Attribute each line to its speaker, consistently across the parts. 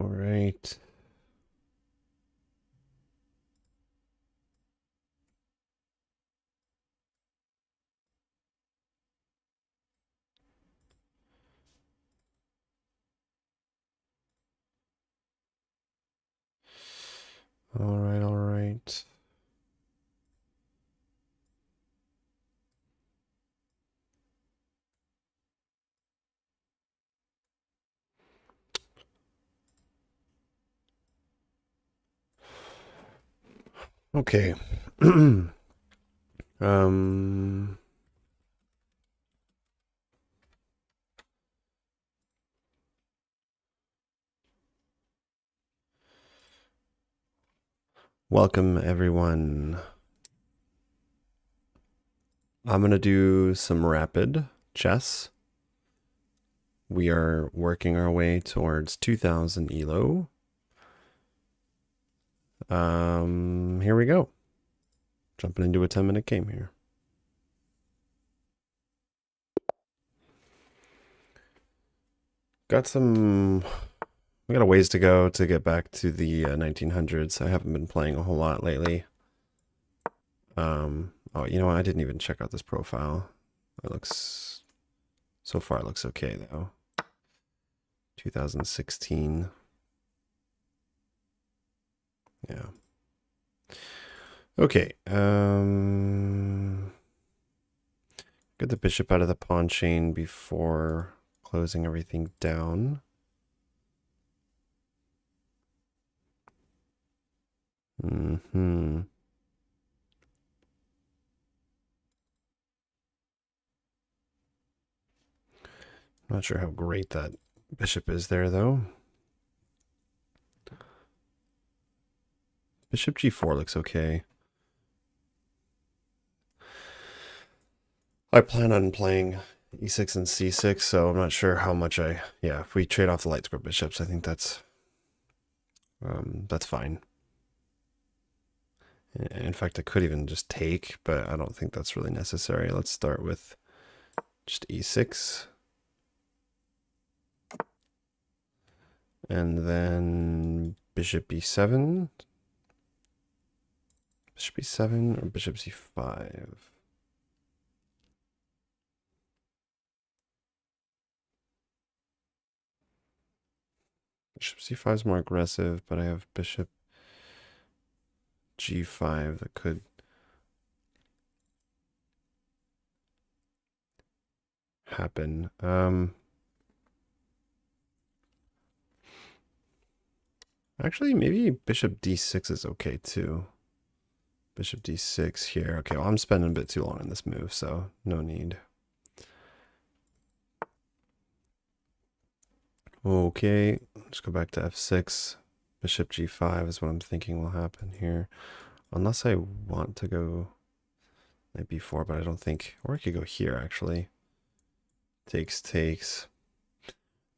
Speaker 1: All right. All right, all right. Okay. um Welcome everyone. I'm going to do some rapid chess. We are working our way towards 2000 elo. Here we go. Jumping into a 10-minute game here. We got a ways to go to get back to the 1900s. I haven't been playing a whole lot lately. Oh, you know what? I didn't even check out this profile. So far it looks okay though. 2016. Yeah. Okay. Get the bishop out of the pawn chain before closing everything down. Not sure how great that bishop is there, though. Bishop g4 looks okay. I plan on playing e6 and c6, so I'm not sure how much yeah, if we trade off the light square bishops, I think that's fine. In fact, I could even just take, but I don't think that's really necessary. Let's start with just e6. And then bishop e7. Bishop e7 or bishop c5? Bishop c5 is more aggressive, but I have bishop g5 that could happen. Actually, maybe bishop d6 is okay too. Bishop d6 here. Okay, well, I'm spending a bit too long on this move, so no need. Okay, let's go back to f6. Bishop g5 is what I'm thinking will happen here. Unless I want to go knight b4, but I don't think... Or I could go here, actually. Takes.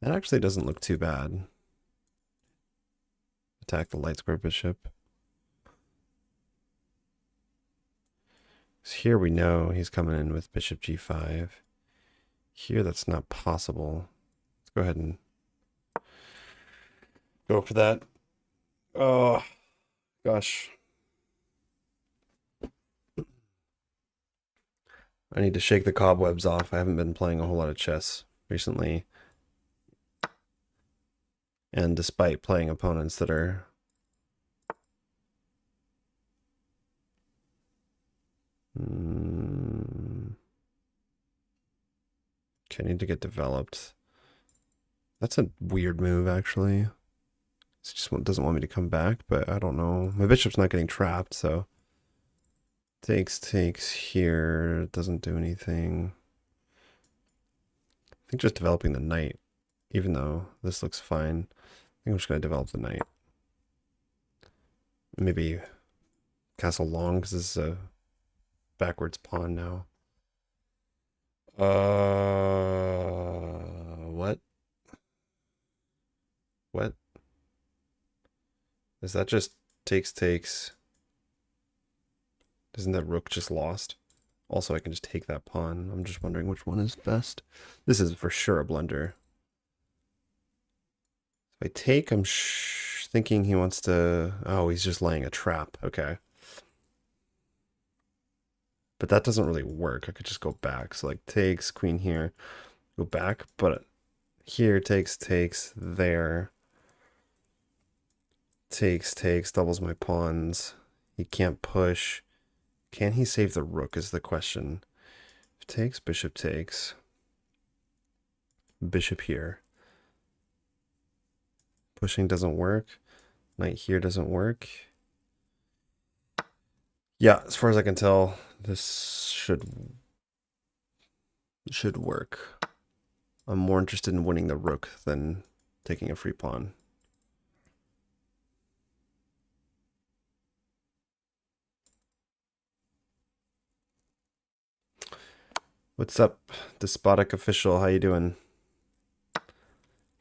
Speaker 1: That actually doesn't look too bad. Attack the light square bishop. So here we know he's coming in with bishop g5. Here that's not possible. Let's go ahead and go for that. Oh, gosh. I need to shake the cobwebs off. I haven't been playing a whole lot of chess recently. And despite playing opponents that are... Okay, I need to get developed. That's a weird move, actually. It just doesn't want me to come back, but I don't know. My bishop's not getting trapped, so... Takes here. Doesn't do anything. I think just developing the knight, even though this looks fine. I think I'm just going to develop the knight. Maybe castle long, because this is a backwards pawn now. What? What? Is that just takes? Isn't that rook just lost? Also, I can just take that pawn. I'm just wondering which one is best. This is for sure a blunder. If I take, I'm thinking he wants to... Oh, he's just laying a trap. Okay. But that doesn't really work. I could just go back. So like takes, queen here, go back. But here, takes, there. Takes, doubles my pawns. He can't push. Can he save the rook is the question. If takes, bishop takes. Bishop here. Pushing doesn't work. Knight here doesn't work. Yeah, as far as I can tell, this should work. I'm more interested in winning the rook than taking a free pawn. What's up, despotic official? How you doing?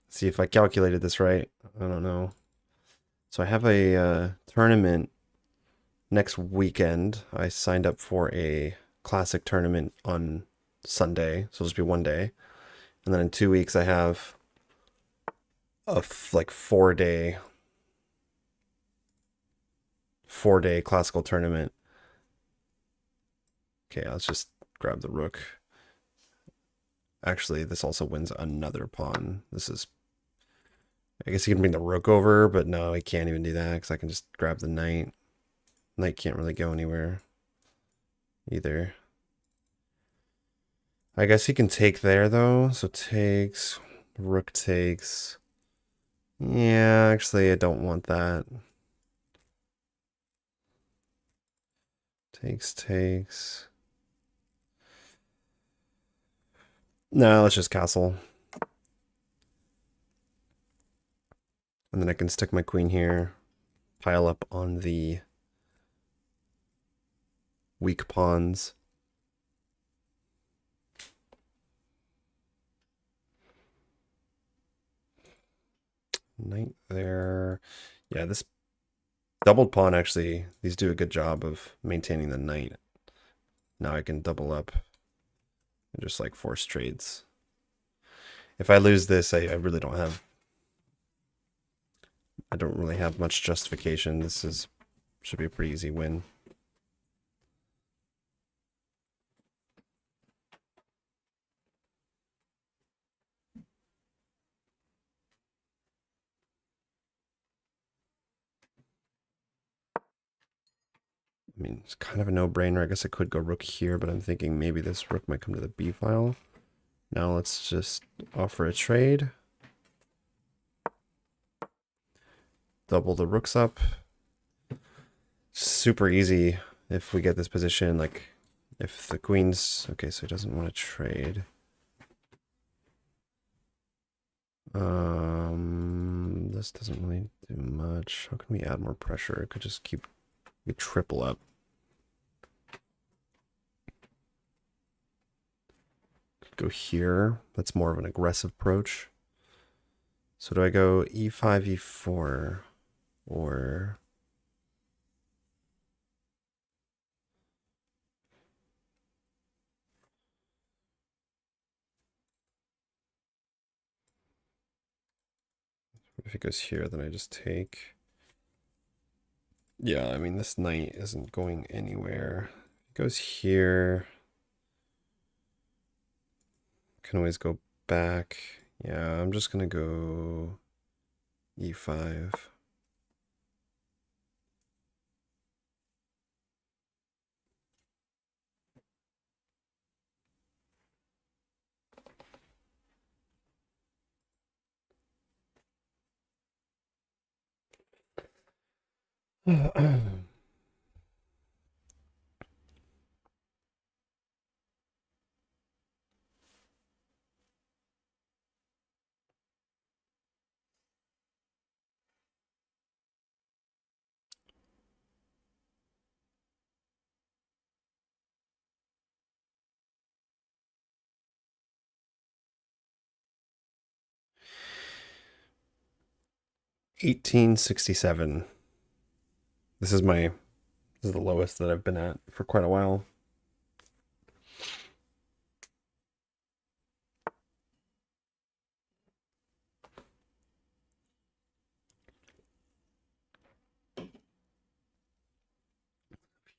Speaker 1: See if I calculated this right. I don't know. So I have a tournament next weekend. I signed up for a classic tournament on Sunday, so it'll just be one day. And then in 2 weeks I have a like 4-day classical tournament. Okay, let's just grab the rook. Actually, this also wins another pawn. This is... I guess he can bring the rook over, but no, he can't even do that because I can just grab the knight. Knight can't really go anywhere either. I guess he can take there, though. So takes, rook takes. Yeah, actually, I don't want that. Takes. No, let's just castle. And then I can stick my queen here, pile up on the weak pawns. Knight there. Yeah, this doubled pawn actually, these do a good job of maintaining the knight. Now I can double up and just like force trades. If I lose this, I really don't have... I don't really have much justification. This should be a pretty easy win. I mean, it's kind of a no-brainer. I guess I could go rook here, but I'm thinking maybe this rook might come to the b file. Now let's just offer a trade. Double the rooks up. Super easy if we get this position. Like, if the queen's... Okay, so he doesn't want to trade. This doesn't really do much. How can we add more pressure? It could just keep... We triple up. Could go here. That's more of an aggressive approach. So do I go e5, e4, or... If it goes here, then I just take... Yeah, I mean, this knight isn't going anywhere. It goes here. Can always go back. Yeah, I'm just gonna go e5. $18.67. This is the lowest that I've been at for quite a while.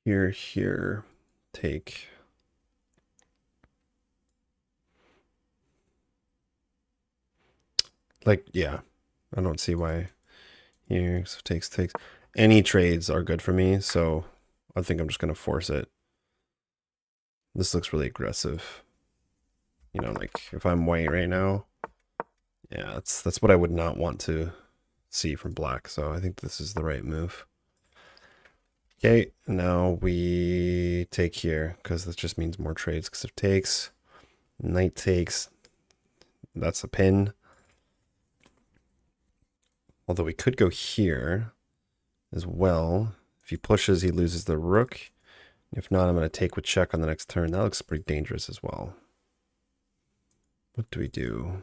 Speaker 1: Here, here. Take. Like, yeah. I don't see why. Here, so takes. Any trades are good for me, so I think I'm just going to force it. This looks really aggressive. You know, like, if I'm white right now, yeah, that's what I would not want to see from black, so I think this is the right move. Okay, now we take here, because this just means more trades, because if takes, knight takes, that's a pin. Although we could go here as well. If he pushes, he loses the rook. If not, I'm going to take with check on the next turn. That looks pretty dangerous as well. What do we do?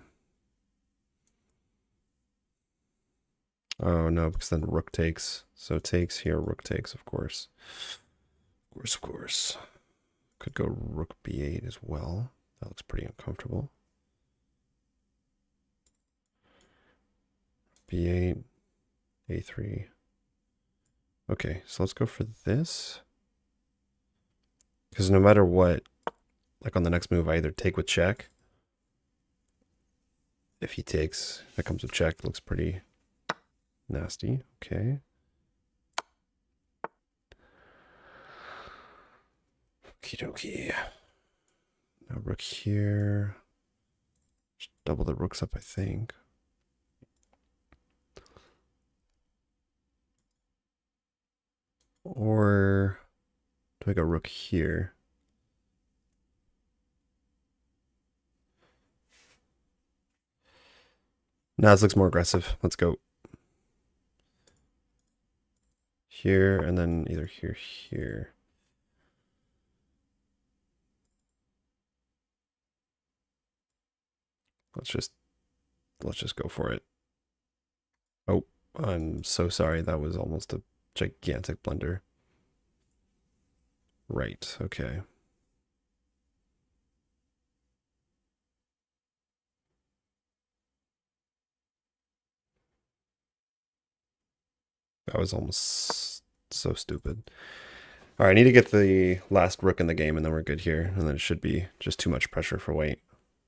Speaker 1: Oh, no, because then rook takes. So takes here, rook takes, of course. Of course. Could go rook b8 as well. That looks pretty uncomfortable. b8, a3. Okay, so let's go for this. Because no matter what, like on the next move, I either take with check. If he takes, that comes with check. Looks pretty nasty. Okay. Okie dokie. Now rook here. Just double the rooks up, I think. Or do I go rook here? Now this looks more aggressive. Let's go. Here, and then either here, here. Let's just go for it. Oh, I'm so sorry. That was almost a gigantic blunder. Right, okay. That was almost so stupid. All right, I need to get the last rook in the game, and then we're good here. And then it should be just too much pressure for white.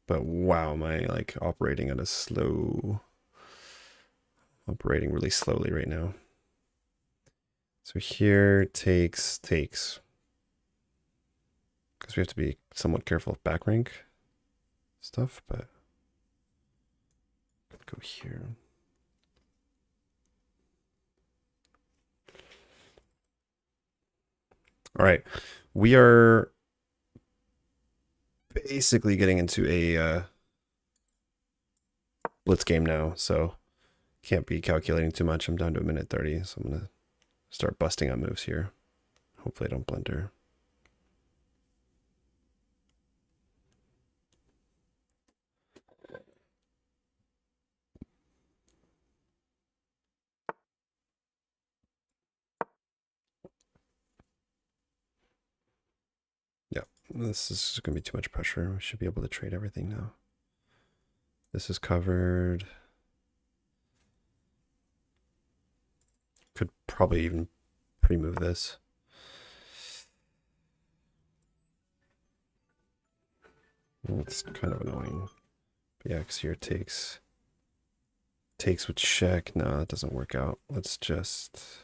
Speaker 1: But wow, am I like operating at a slow... Operating really slowly right now. So here takes. Because we have to be somewhat careful of back rank stuff, but... Go here. All right, we are basically getting into a blitz game now, so can't be calculating too much. I'm down to a minute 30, so I'm gonna start busting on moves here. Hopefully I don't blunder. Yeah, this is gonna be too much pressure. We should be able to trade everything now. This is covered. Could probably even pre-move this. It's kind of annoying. But yeah, because here takes with check. No, that doesn't work out. Let's just...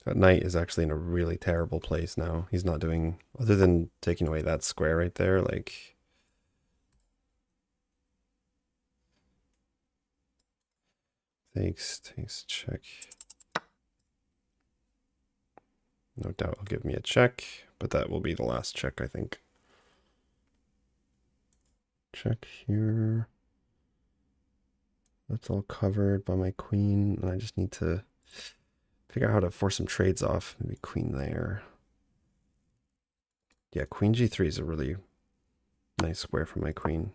Speaker 1: That knight is actually in a really terrible place now. He's not doing, other than taking away that square right there, like... Takes, check. No doubt he'll give me a check, but that will be the last check, I think. Check here. That's all covered by my queen, and I just need to figure out how to force some trades off. Maybe queen there. Yeah, queen g3 is a really nice square for my queen.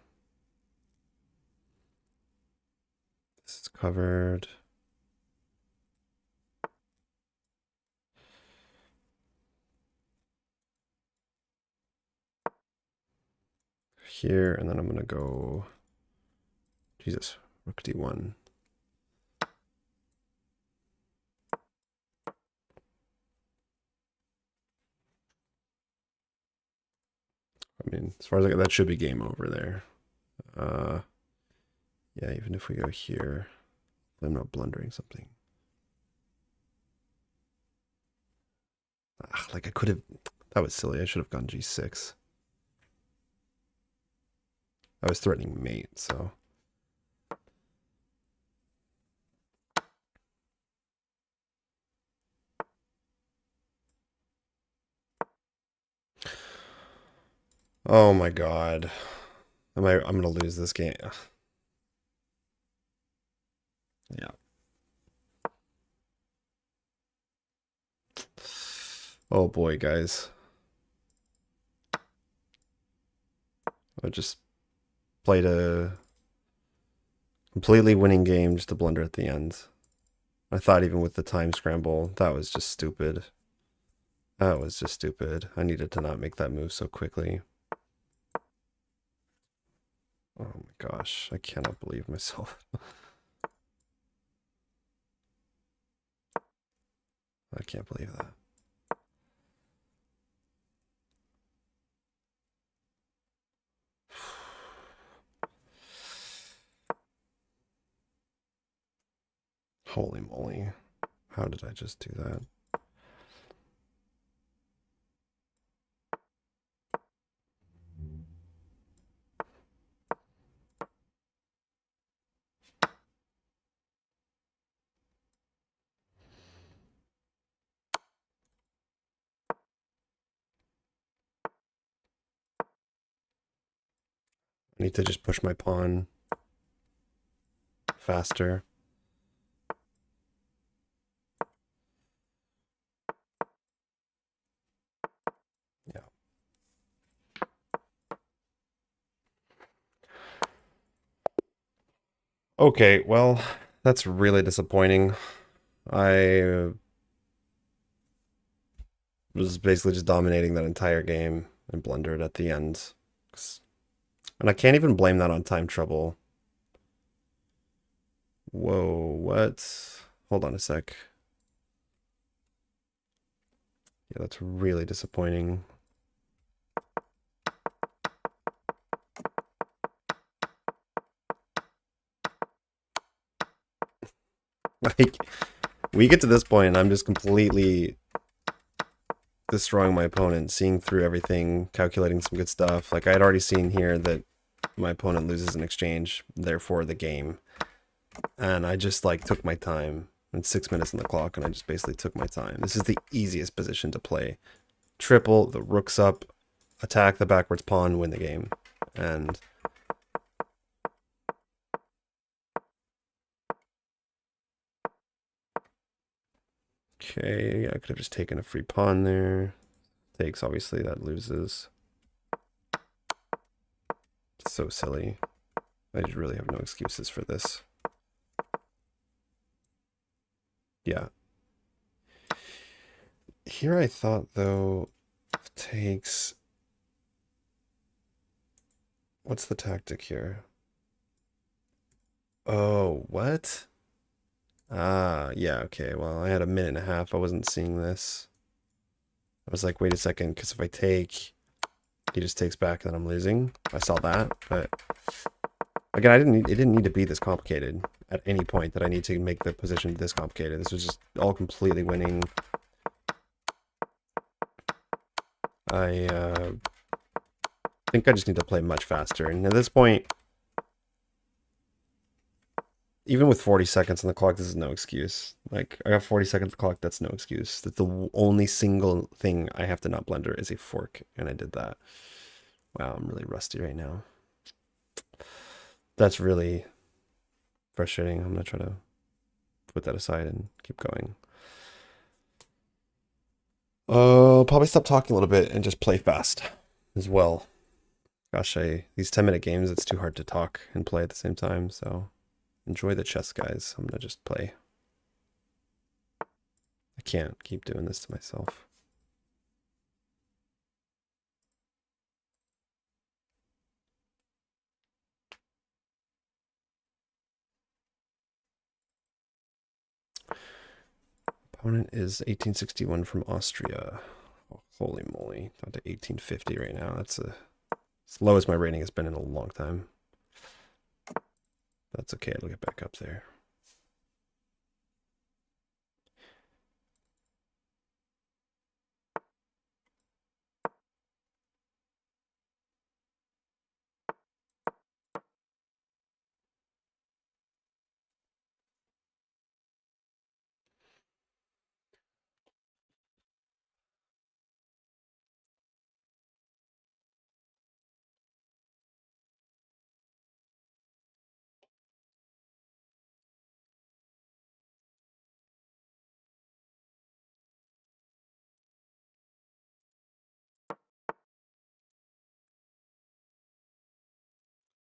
Speaker 1: This is covered. Here, and then I'm gonna go, Jesus, rook d1. I mean, as far as that should be game over there. Yeah, even if we go here, I'm not blundering something. Like I could have, that was silly. I should have gone g6. I was threatening mate, so. Oh my god. I'm gonna lose this game. Yeah. Oh boy, guys. I just played a completely winning game just to blunder at the end. I thought even with the time scramble, that was just stupid. That was just stupid. I needed to not make that move so quickly. Oh my gosh, I cannot believe myself. I can't believe that. Holy moly. How did I just do that? I need to just push my pawn faster. Yeah. Okay, well, that's really disappointing. I was basically just dominating that entire game and blundered at the end. And I can't even blame that on time trouble. Whoa, what? Hold on a sec. Yeah, that's really disappointing. Like, we get to this point and I'm just completely destroying my opponent, seeing through everything, calculating some good stuff. Like, I had already seen here that my opponent loses an exchange, therefore the game. And I just, like, took my time. And 6 minutes on the clock, and I just basically took my time. This is the easiest position to play. Triple, the rook's up, attack the backwards pawn, win the game. And okay, I could have just taken a free pawn there. Takes, obviously, that loses. It's so silly. I just really have no excuses for this. Yeah. Here I thought, though, takes... What's the tactic here? Oh, what? Ah, yeah, okay. Well, I had a minute and a half. I wasn't seeing this. I was like, wait a second, because if I take, he just takes back and I'm losing. I saw that, but again, it didn't need to be this complicated at any point that I need to make the position this complicated. This was just all completely winning. I think I just need to play much faster. And at this point, even with 40 seconds on the clock, this is no excuse. Like, I got 40 seconds on the clock, that's no excuse. That's the only single thing I have to not blunder is a fork, and I did that. Wow, I'm really rusty right now. That's really frustrating. I'm gonna try to put that aside and keep going. I'll probably stop talking a little bit and just play fast as well. Gosh, these 10-minute games, it's too hard to talk and play at the same time, so enjoy the chess, guys. I'm gonna just play. I can't keep doing this to myself. Opponent is 1861 from Austria. Oh, holy moly, down to 1850 right now. That's as low as my rating has been in a long time. That's okay, it'll get back up there.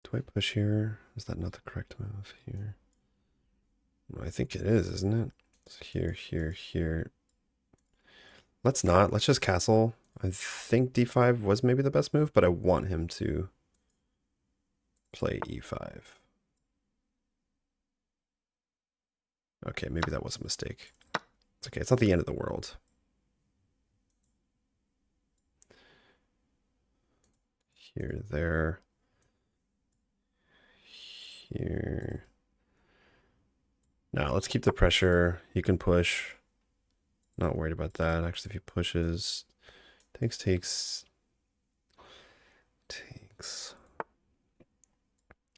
Speaker 1: Do I push here? Is that not the correct move here? Well, I think it is, isn't it? It's here, here, here. Let's not. Let's just castle. I think d5 was maybe the best move, but I want him to play e5. Okay, maybe that was a mistake. It's okay. It's not the end of the world. Here, there. Here. Now, let's keep the pressure. You can push. Not worried about that. Actually, if he pushes, takes.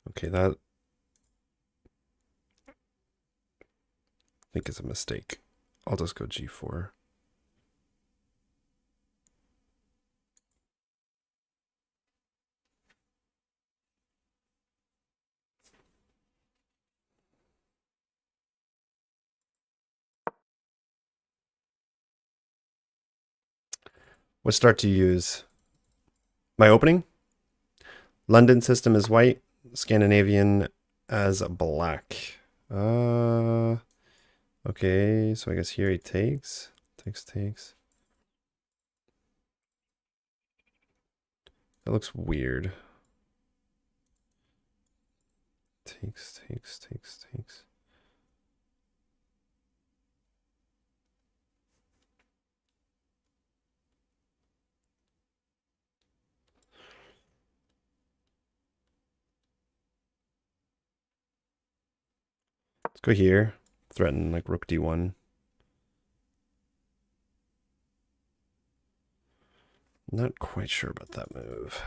Speaker 1: Okay, that I think is a mistake. I'll just go g4. What start to use? My opening? London system is white. Scandinavian as black. Okay, so I guess here he takes. Takes. That looks weird. Takes. Let's go here. Threaten like rook d1. Not quite sure about that move.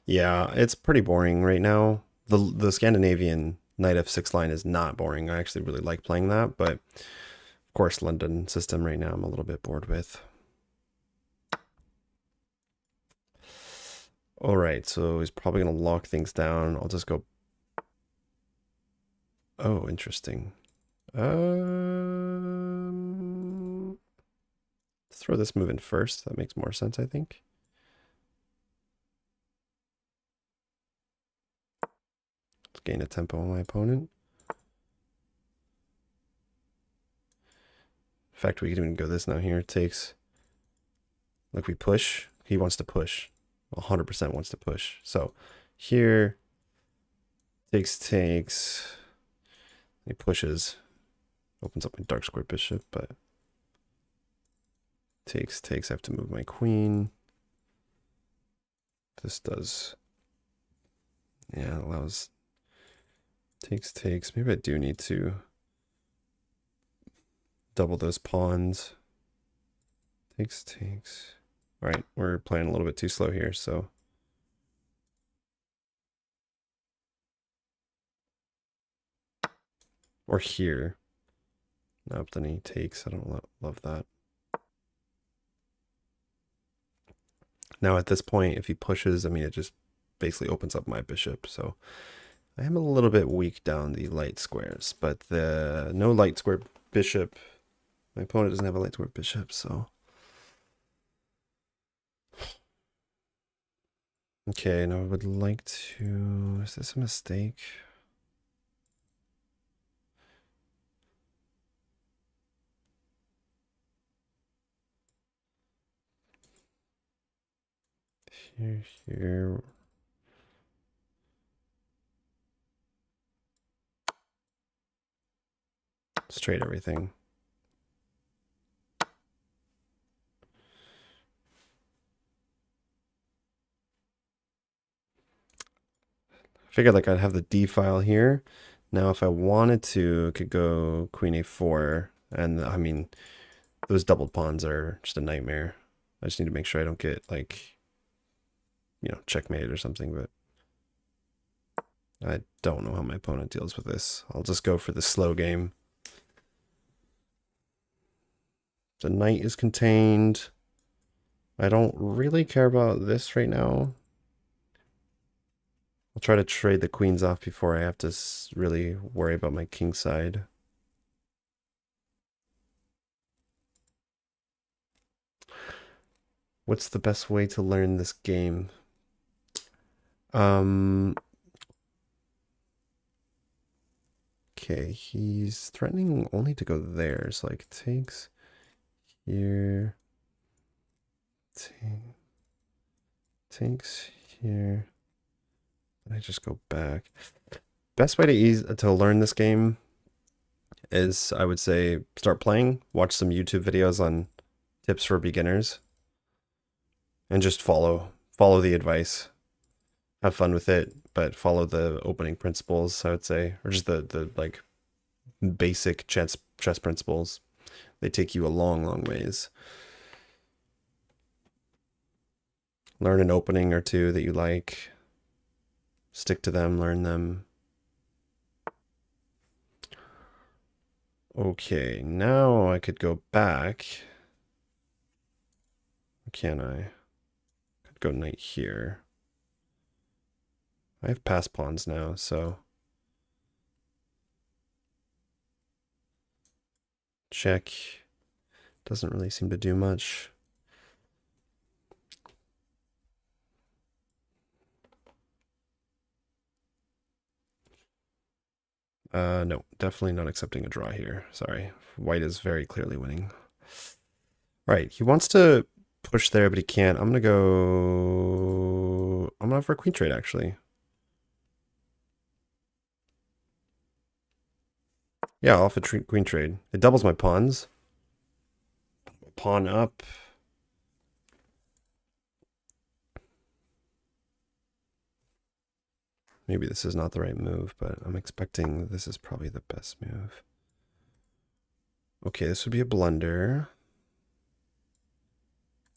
Speaker 1: Yeah, it's pretty boring right now. The Scandinavian knight f6 line is not boring. I actually really like playing that, but of course London system right now I'm a little bit bored with. All right, so he's probably gonna lock things down. I'll just go. Oh, interesting. Let's throw this move in first. That makes more sense, I think. Let's gain a tempo on my opponent. In fact, we can even go this now here. It takes, like we push. He wants to push. 100% wants to push. So here, takes. He pushes. Opens up my dark square bishop, but takes. I have to move my queen. This does. Yeah, it allows. Takes. Maybe I do need to double those pawns. Takes. All right, we're playing a little bit too slow here, so. Or here. Nope, then he takes. I don't love that. Now at this point, if he pushes, I mean, it just basically opens up my bishop. So I am a little bit weak down the light squares, but the no light square bishop. My opponent doesn't have a light to bishop, so. Okay, now I would like to... Is this a mistake? Here. Straight everything. Figured like I'd have the D file here. Now if I wanted to, I could go queen a4. And I mean, those doubled pawns are just a nightmare. I just need to make sure I don't get like, you know, checkmate or something, but I don't know how my opponent deals with this. I'll just go for the slow game. The knight is contained. I don't really care about this right now. I'll try to trade the queens off before I have to really worry about my king side. What's the best way to learn this game? Okay, he's threatening only to go there, so like takes here, takes here. And I just go back. Best way to learn this game is, I would say, start playing, watch some YouTube videos on tips for beginners, and just follow the advice. Have fun with it, but follow the opening principles, I would say, or just the like basic chess principles. They take you a long ways. Learn an opening or two that you like. Stick to them, learn them. Okay, now I could go back. Can I? Could go knight here. I have passed pawns now, so check. Doesn't really seem to do much. No, definitely not accepting a draw here. Sorry. White is very clearly winning. Right, he wants to push there, but he can't. I'm gonna for a queen trade, actually. Yeah, I'll for queen trade. It doubles my pawns. Pawn up. Maybe this is not the right move, but I'm expecting this is probably the best move. Okay, this would be a blunder.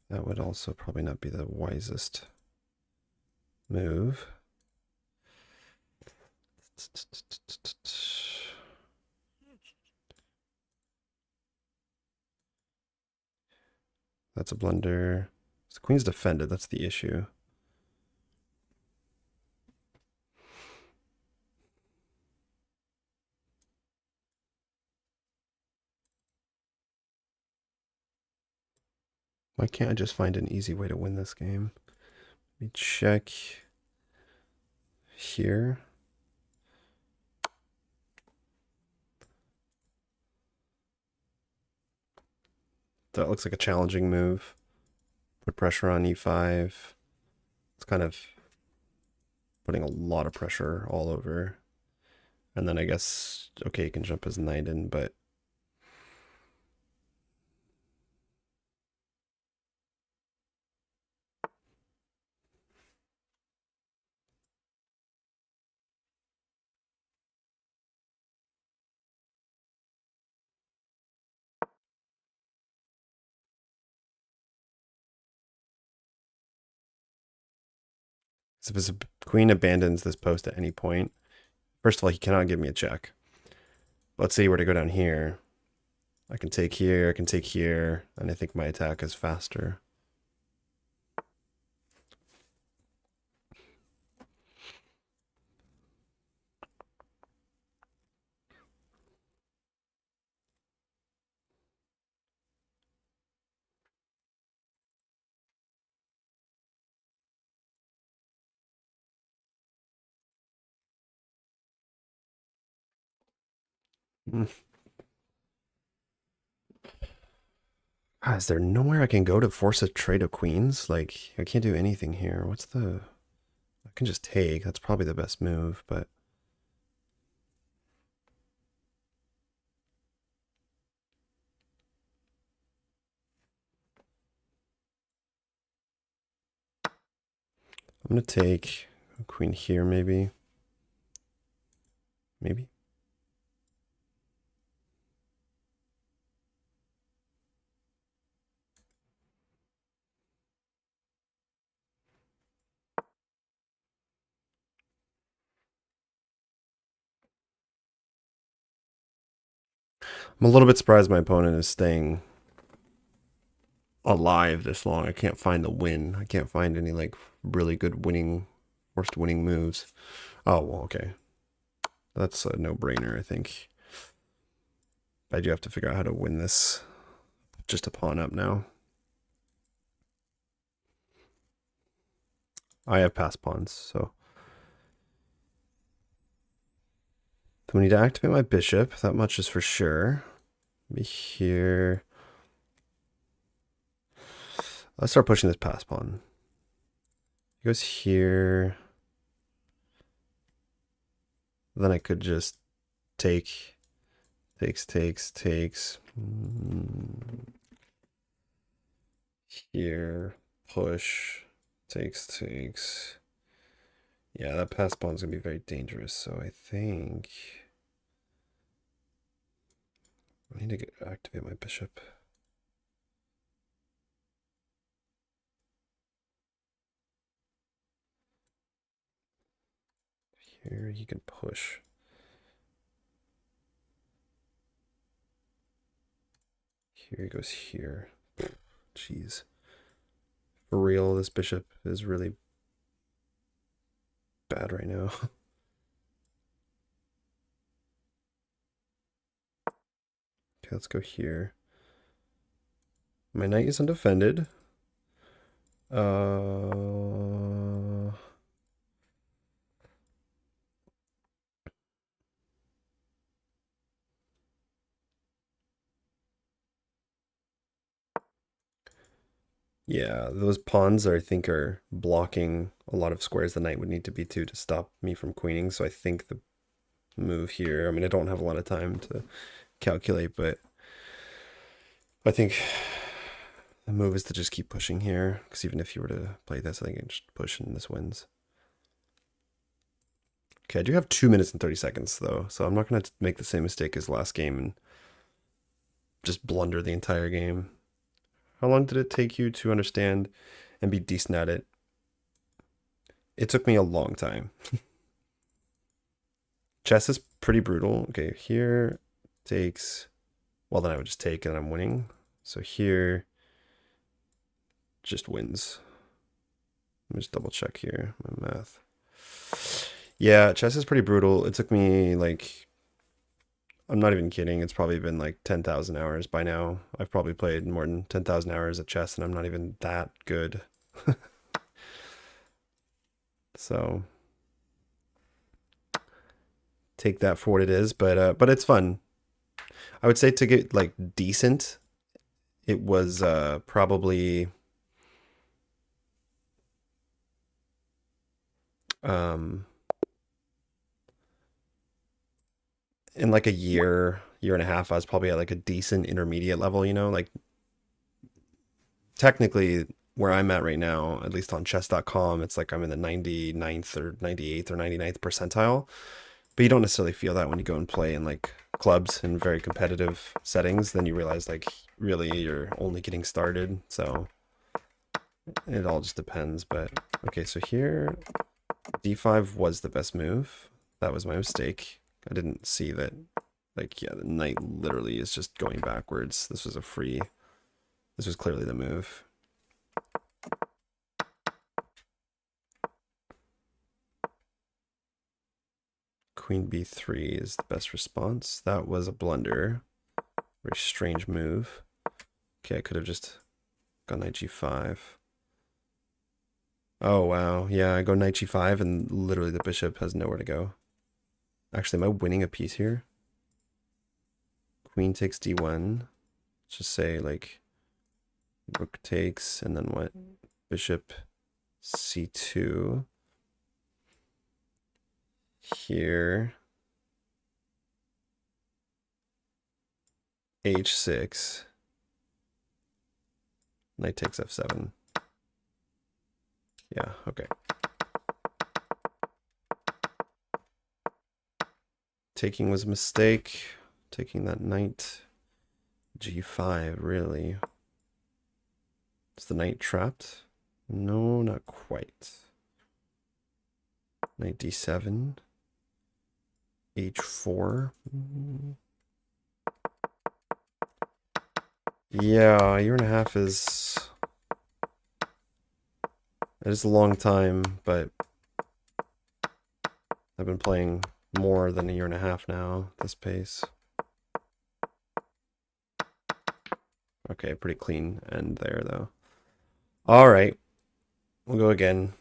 Speaker 1: That would also probably not be the wisest move. That's a blunder. The queen's defended, that's the issue. Why can't I just find an easy way to win this game? Let me check here. That looks like a challenging move. Put pressure on e5. It's kind of putting a lot of pressure all over. And then I guess, okay, you can jump his knight in, but if his queen abandons this post at any point, first of all, he cannot give me a check. Let's say he were to go down here. I can take here, I can take here, and I think my attack is faster. Mm. Ah, is there nowhere I can go to force a trade of queens? Like, I can't do anything here. What's the... I can just take. That's probably the best move, but... I'm going to take a queen here, maybe. Maybe. I'm a little bit surprised my opponent is staying alive this long. I can't find the win. I can't find any, like, really good winning, forced winning moves. Oh, well, okay. That's a no-brainer, I think. I do have to figure out how to win this. Just a pawn up now. I have passed pawns, so... So we need to activate my bishop. That much is for sure. Be here. Let's start pushing this pass pawn. He goes here. Then I could just take. Takes. Here. Push. Takes. Yeah, that pass pawn's gonna be very dangerous, so I think I need to activate my bishop. Here he can push. Here he goes here. Jeez. For real, this bishop is really bad right now. Okay, let's go here. My knight is undefended. Yeah, those pawns I think are blocking a lot of squares the knight would need to be to stop me from queening. So I think the move here, I mean, I don't have a lot of time to calculate, but I think the move is to just keep pushing here, because even if you were to play this, I think I can just push and this wins. Okay, I do have 2 minutes and 30 seconds, though, so I'm not going to make the same mistake as last game and just blunder the entire game. How long did it take you to understand and be decent at it? It took me a long time. Chess is pretty brutal. Okay, here takes... Well, then I would just take and I'm winning. So here just wins. Let me just double check here, my math. Yeah, chess is pretty brutal. It took me like... I'm not even kidding. It's probably been like 10,000 hours by now. I've probably played more than 10,000 hours of chess and I'm not even that good. So take that for what it is, but it's fun. I would say to get like decent, it was probably in like a year and a half, I was probably at like a decent intermediate level, you know, like technically where I'm at right now, at least on chess.com, it's like I'm in the 99th or 98th or 99th percentile. But you don't necessarily feel that when you go and play in like clubs in very competitive settings. Then you realize like really you're only getting started. So it all just depends. But okay, so here d5 was the best move. That was my mistake. I didn't see that. Like, yeah, the knight literally is just going backwards. This was clearly the move. Queen b3 is the best response. That was a blunder. Very strange move. Okay, I could have just gone knight g5. Oh, wow. Yeah, I go knight g5 and literally the bishop has nowhere to go. Actually, am I winning a piece here? Queen takes d1. Let's just say like rook takes, and then what? Bishop c2. Here. h6. Knight takes f7. Yeah, okay. Taking was a mistake. Taking that knight. g5, really. Is the knight trapped? No, not quite. Knight d7. h4. Yeah, a year and a half is... It is a long time, but I've been playing more than a year and a half now at this pace. Okay, pretty clean end there, though. All right, we'll go again.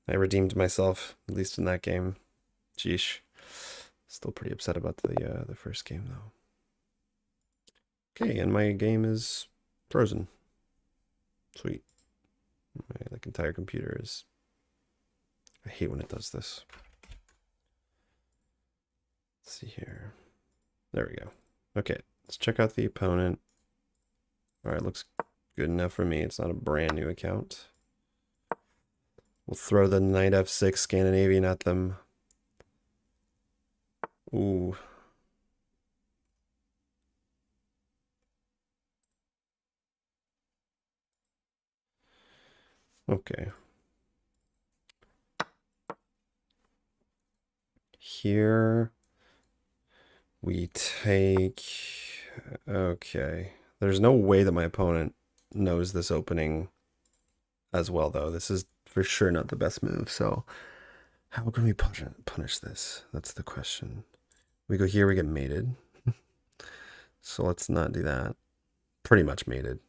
Speaker 1: I redeemed myself, at least in that game. Jeesh. Still pretty upset about the first game, though. Okay, and my game is frozen. Sweet. My like entire computer is... I hate when it does this. Let's see here. There we go. Okay, let's check out the opponent. All right, looks good enough for me. It's not a brand new account. We'll throw the knight f6 Scandinavian at them. Ooh. Okay. Here we take... Okay. There's no way that my opponent knows this opening as well, though. This is for sure not the best move, so how can we punish this? That's the question. We go here, we get mated. So let's not do that. Pretty much mated.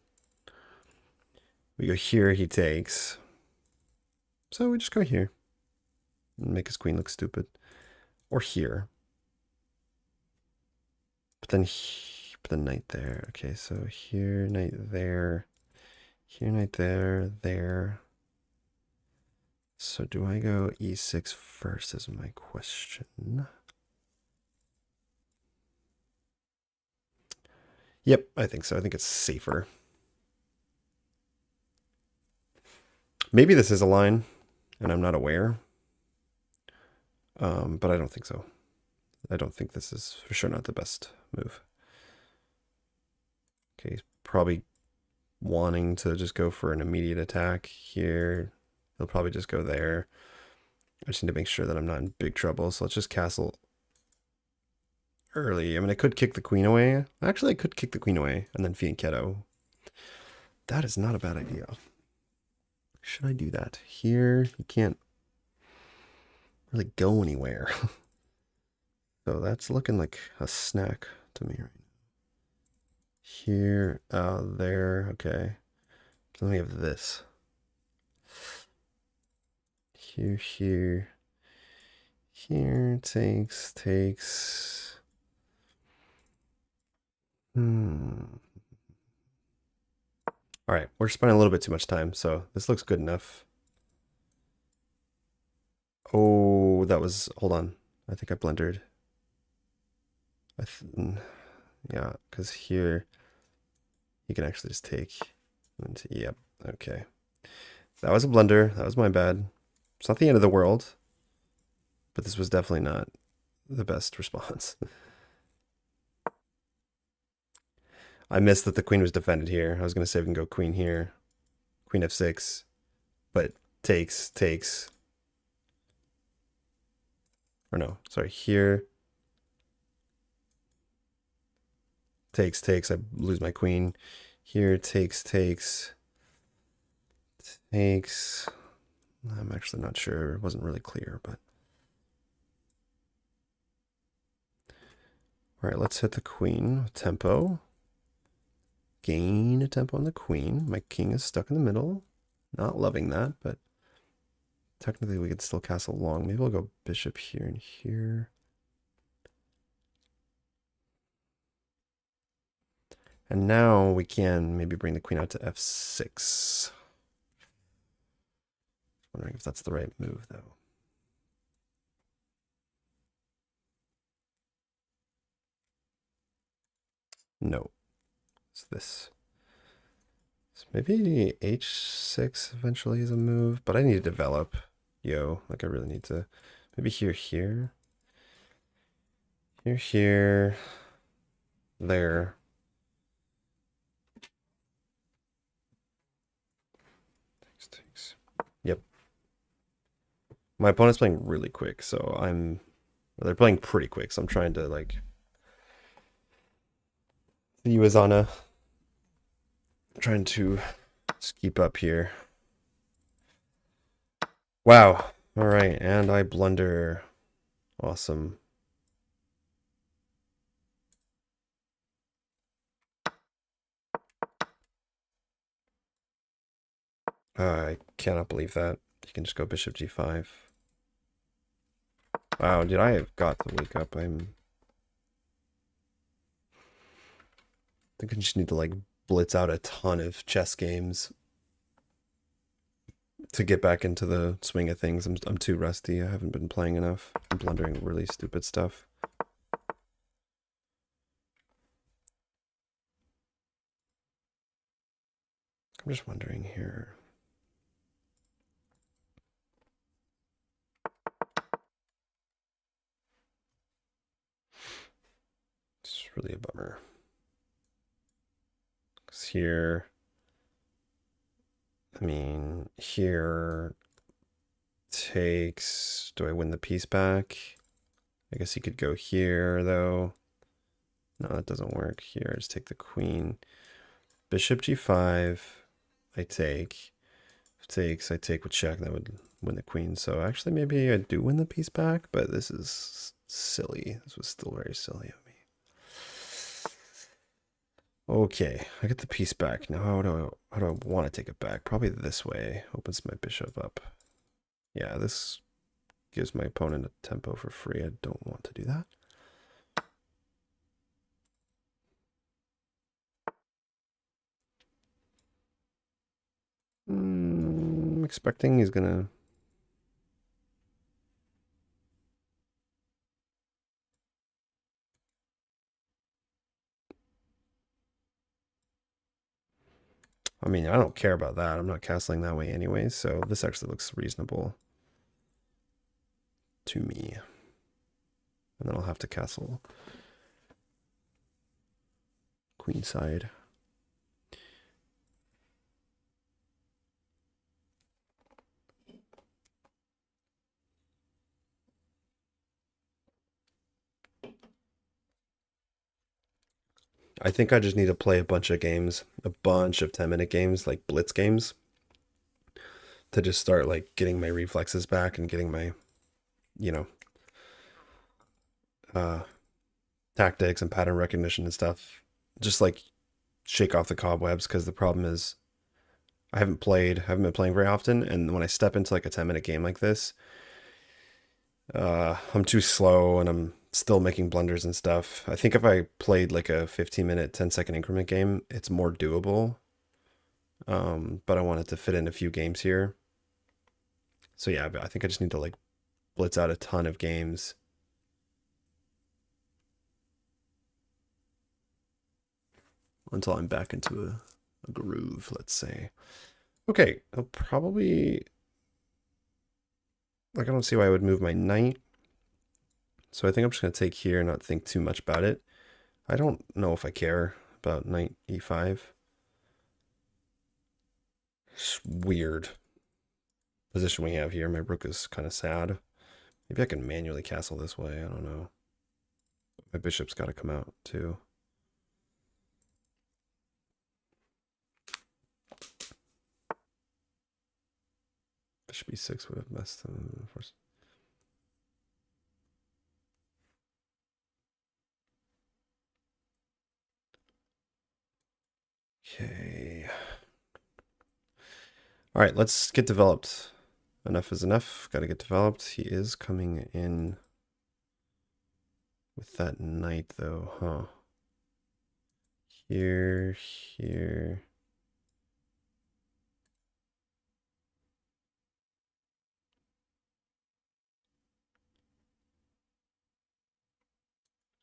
Speaker 1: We go here, he takes. So we just go here. And make his queen look stupid. Or here. But then put the knight there. Okay, so here, knight there. Here, knight there, there. So do I go e6 first is my question. Yep, I think so. I think it's safer. Maybe this is a line, and I'm not aware. But I don't think so. I don't think this is for sure not the best move. Okay, he's probably wanting to just go for an immediate attack here. He'll probably just go there. I just need to make sure that I'm not in big trouble. So let's just castle early. I mean, I could kick the queen away. Actually, I could kick the queen away and then fianchetto. That is not a bad idea. Should I do that? Here, you can't really go anywhere. So that's looking like a snack to me right now. Here, there, okay. Then we have this. Here, here. Here, takes. All right, we're spending a little bit too much time, so this looks good enough. Oh, that was, hold on. I think I blundered. Yeah, because here you can actually just take. Yep, okay. That was a blunder. That was my bad. It's not the end of the world, but this was definitely not the best response. I missed that the queen was defended here. I was going to say we can go queen here. Queen f6. But takes. Or no, sorry, here. Takes. I lose my queen. Here, takes. I'm actually not sure. It wasn't really clear, but... All right, let's hit the queen. Tempo. Gain a tempo on the queen. My king is stuck in the middle. Not loving that, but technically we could still castle long. Maybe I'll go bishop here and here. And now we can maybe bring the queen out to f6. Wondering if that's the right move, though. No. It's this. So maybe h6 eventually is a move, but I need to develop. Yo, like I really need to. Maybe here, here. Here, there. Takes. Yep. My opponent's playing really quick, so they're playing pretty quick, so I'm trying to like see was on a trying to just keep up here. Wow. All right, and I blunder. Awesome. I cannot believe that. You can just go bishop g5. Wow, dude, I have got to wake up. I think I just need to like blitz out a ton of chess games to get back into the swing of things. I'm too rusty. I haven't been playing enough. I'm blundering really stupid stuff. I'm just wondering here. It's really a bummer. Because here, I mean, here takes, do I win the piece back? I guess he could go here, though. No, that doesn't work. Here, I just take the queen. Bishop g5, I take. If takes, I take with check. That would win the queen. So actually, maybe I do win the piece back, but this is silly. This was still very silly of me. Okay, I get the piece back. Now how do I want to take it back? Probably this way. Opens my bishop up. Yeah, this gives my opponent a tempo for free. I don't want to do that. I'm expecting he's gonna. I mean, I don't care about that. I'm not castling that way anyway, so this actually looks reasonable to me. And then I'll have to castle queenside. I think I just need to play a bunch of games, a bunch of 10-minute games, like blitz games, to just start like getting my reflexes back and getting my, you know, tactics and pattern recognition and stuff. Just like shake off the cobwebs, because the problem is I haven't been playing very often, and when I step into like a 10-minute game like this, I'm too slow and I'm still making blunders and stuff. I think if I played like a 15-minute, 10-second increment game, it's more doable. But I wanted to fit in a few games here. So yeah, I think I just need to like blitz out a ton of games. Until I'm back into a groove, let's say. Okay, I'll probably, like, I don't see why I would move my knight. So I think I'm just going to take here and not think too much about it. I don't know if I care about knight e5. It's weird position we have here. My rook is kind of sad. Maybe I can manually castle this way. I don't know. My bishop's got to come out too. Bishop e6 would have messed him first. Okay. All right, let's get developed. Enough is enough. Got to get developed. He is coming in with that knight, though, huh? Here, here.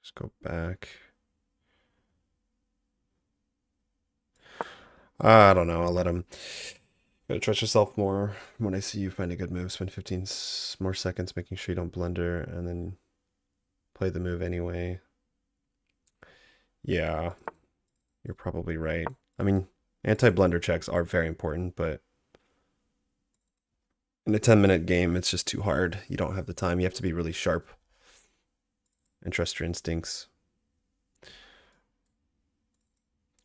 Speaker 1: Just go back. I don't know. I'll let him. Gotta trust yourself more. When I see you find a good move, spend 15 more seconds making sure you don't blunder, and then play the move anyway. Yeah, you're probably right. I mean, anti-blunder checks are very important, but in a 10-minute game, it's just too hard. You don't have the time. You have to be really sharp and trust your instincts.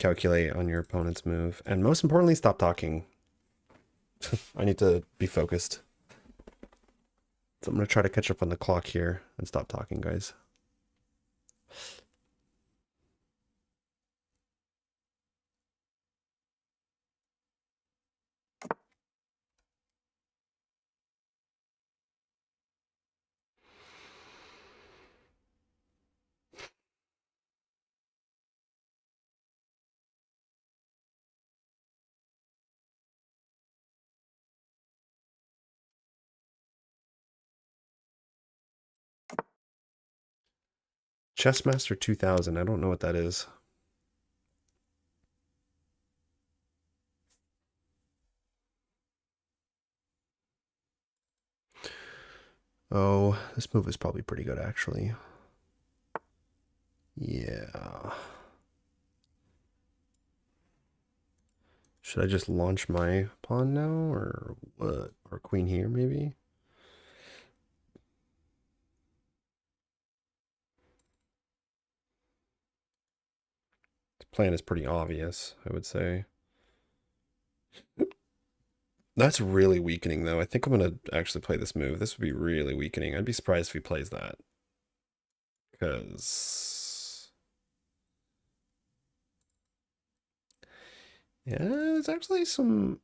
Speaker 1: Calculate on your opponent's move. And most importantly, stop talking. I need to be focused. So I'm going to try to catch up on the clock here and stop talking, guys. Chessmaster 2000. I don't know what that is. Oh, this move is probably pretty good, actually. Yeah. Should I just launch my pawn now, or what? Or queen here, maybe? The plan is pretty obvious, I would say. That's really weakening, though. I think I'm going to actually play this move. This would be really weakening. I'd be surprised if he plays that. Because... yeah, there's actually some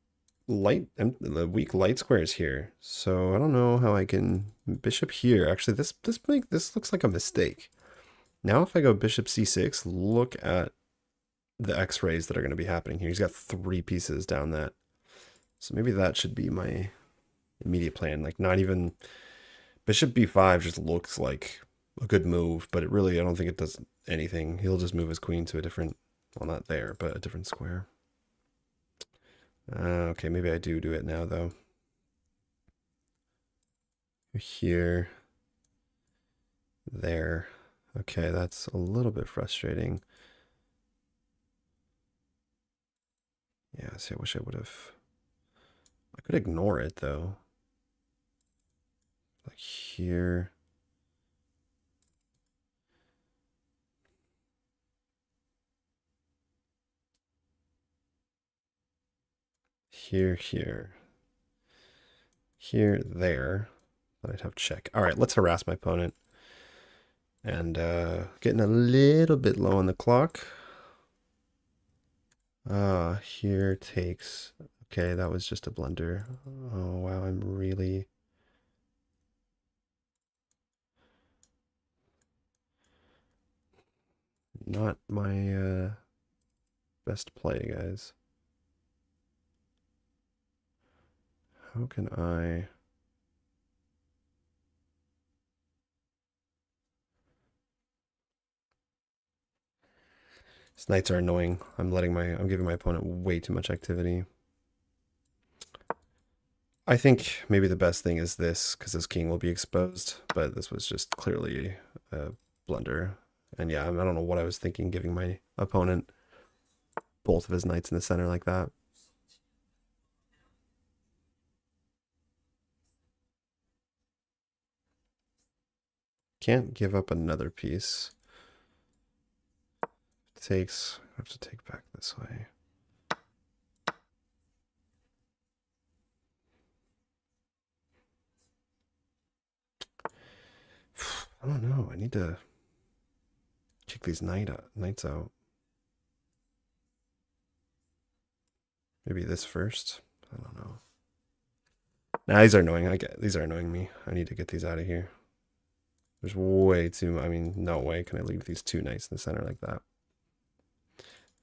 Speaker 1: weak light squares here. So I don't know how I can... Bishop here. Actually, this looks like a mistake. Now if I go bishop c6, look at the x-rays that are going to be happening here. He's got 3 pieces down that. So maybe that should be my immediate plan. Like, not even... Bishop b5 just looks like a good move, but it really, I don't think it does anything. He'll just move his queen to a different... well, not there, but a different square. Okay, maybe I do it now, though. Here. There. Okay, that's a little bit frustrating. Yeah, see, I wish I would have... I could ignore it, though. Like here. Here, here. Here, there. Then I'd have check. All right, let's harass my opponent. And getting a little bit low on the clock. Here takes... okay, that was just a blunder. Oh, wow, I'm really... not my best play, guys. How can I... These knights are annoying. I'm giving my opponent way too much activity. I think maybe the best thing is this, because this king will be exposed, but this was just clearly a blunder. And yeah, I don't know what I was thinking, giving my opponent both of his knights in the center like that. Can't give up another piece. I have to take back this way. I don't know. I need to kick these knights out. Maybe this first. I don't know. Nah, these are annoying. These are annoying me. I need to get these out of here. There's way too... I mean, no way can I leave these 2 knights in the center like that.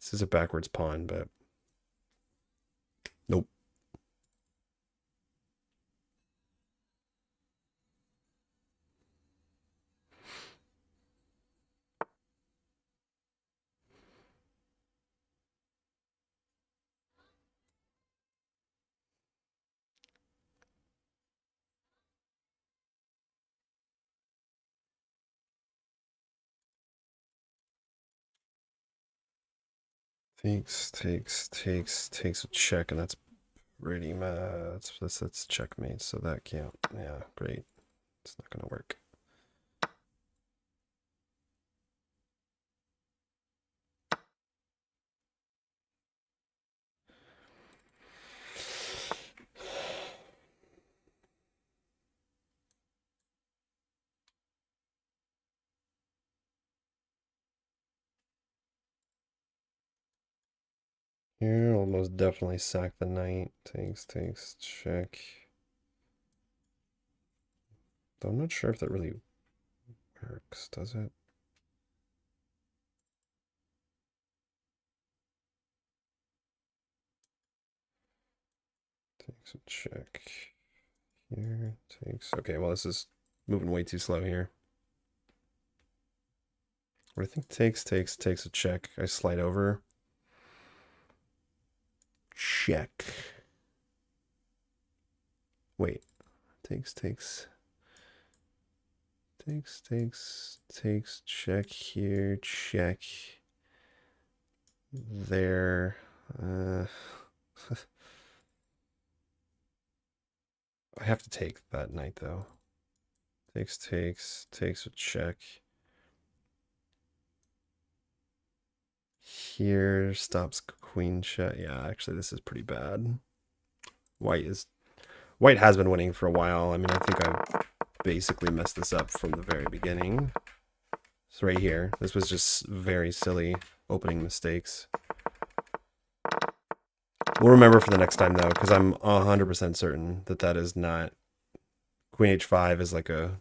Speaker 1: This is a backwards pawn, but nope. Takes a check, and that's pretty much that's checkmate. So that can't. Yeah, great. It's not gonna work. Here, I'll most definitely sack the knight. Takes, check. Though I'm not sure if that really works, does it? Takes a check. Here, takes. Okay, well, this is moving way too slow here. What I think takes a check. I slide over. Check. Wait. Takes, check here, check there. I have to take that knight though. Takes a check. Here stops queen check. Yeah, actually this is pretty bad. White has been winning for a while. I mean, I think I basically messed this up from the very beginning. It's right here. This was just very silly opening mistakes. We'll remember for the next time though, because I'm 100% certain that that is not. Queen h5 is like a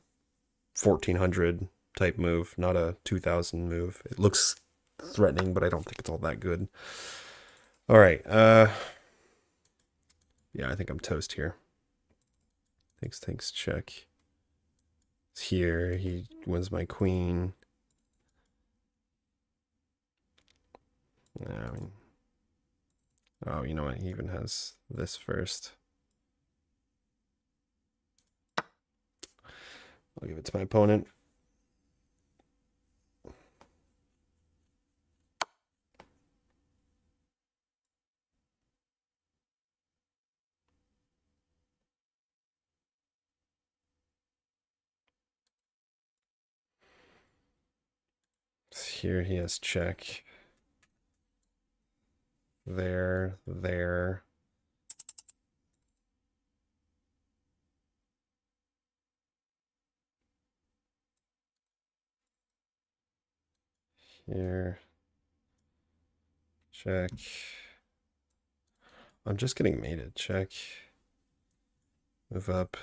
Speaker 1: 1400 type move, not a 2000 move. It looks threatening, but I don't think it's all that good. All right. Yeah, I think I'm toast here. Takes check. Here, he wins my queen. Yeah, I mean, oh, you know what? He even has this first. I'll give it to my opponent. Here he has check. There. Here. Check. I'm just getting mated. Check. Move up.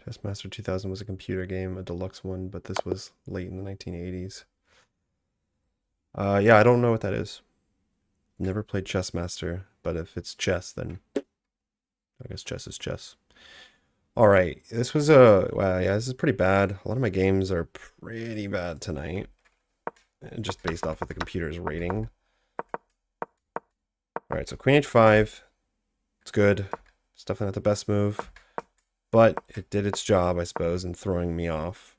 Speaker 1: Chessmaster 2000 was a computer game, a deluxe one, but this was late in the 1980s. Yeah, I don't know what that is. Never played Chessmaster, but if it's chess, then I guess chess is chess. All right, this was wow, yeah, this is pretty bad. A lot of my games are pretty bad tonight. just based off of the computer's rating. All right, so queen h5. It's good. It's definitely not the best move, but it did its job, I suppose, in throwing me off.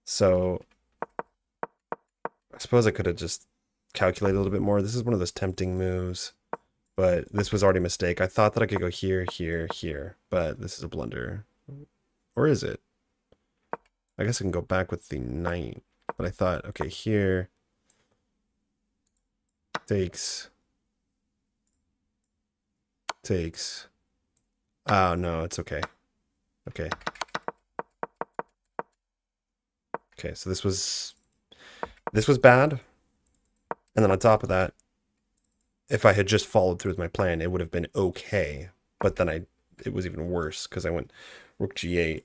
Speaker 1: So I suppose I could have just calculated a little bit more. This is one of those tempting moves, but this was already a mistake. I thought that I could go here, here, here, but this is a blunder. Or is it? I guess I can go back with the knight, but I thought, okay, here takes. Oh, no, it's okay. Okay. Okay, so this was bad. And then on top of that, if I had just followed through with my plan, it would have been okay. But then it was even worse because I went rook g8.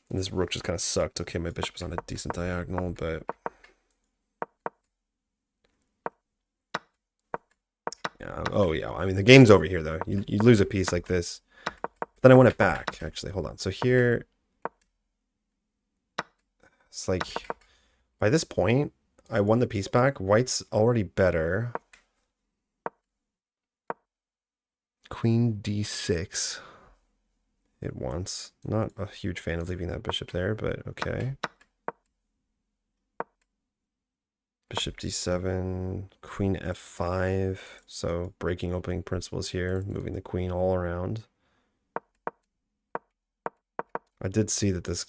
Speaker 1: And this rook just kind of sucked. Okay, my bishop was on a decent diagonal, but yeah. Oh yeah. I mean, the game's over here though. You lose a piece like this. But then I want it back. Actually, hold on. So here, it's like by this point, I won the piece back. White's already better. Queen d6. It wants. Not a huge fan of leaving that bishop there, but okay. Bishop d7, queen f5. So breaking opening principles here, moving the queen all around. I did see that this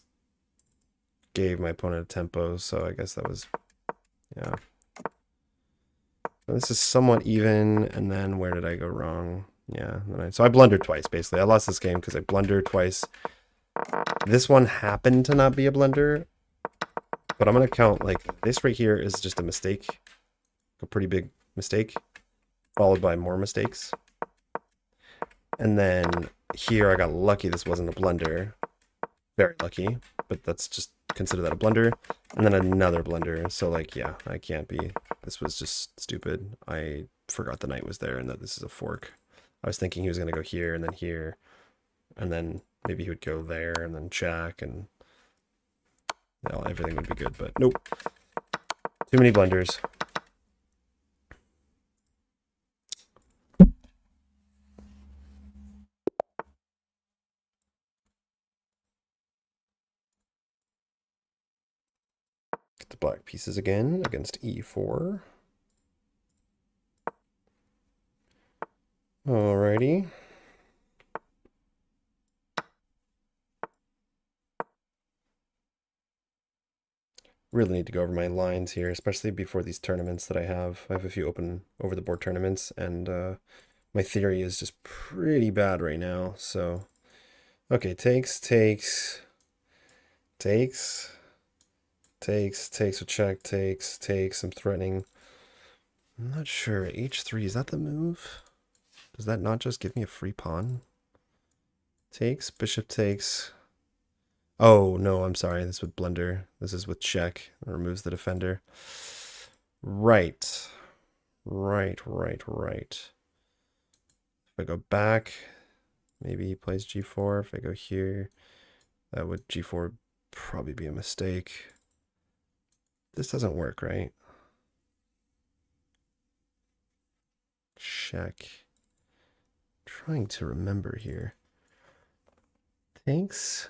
Speaker 1: gave my opponent a tempo, so I guess that was, yeah. This is somewhat even, and then where did I go wrong? Yeah, so I blundered twice, basically. I lost this game because I blundered twice. This one happened to not be a blunder, but I'm going to count, like, this right here is just a mistake. A pretty big mistake, followed by more mistakes. And then here I got lucky this wasn't a blunder. Very lucky, but that's just, consider that a blunder. And then another blunder. So, like, yeah, I can't be. This was just stupid. I forgot the knight was there and that this is a fork. I was thinking he was going to go here, and then maybe he would go there, and then check, and well, everything would be good, but nope. Too many blunders. Get the black pieces again against e4. Alrighty. Really need to go over my lines here, especially before these tournaments that I have. I have a few open over-the-board tournaments, and my theory is just pretty bad right now. So, okay, takes with check, takes. I'm threatening. I'm not sure. H3, is that the move? Does that not just give me a free pawn? Takes, bishop takes. Oh, no, I'm sorry. This would blunder. This is with check. It removes the defender. Right. If I go back, maybe he plays g4. If I go here, that would g4 probably be a mistake. This doesn't work, right? Check. Trying to remember here. Takes.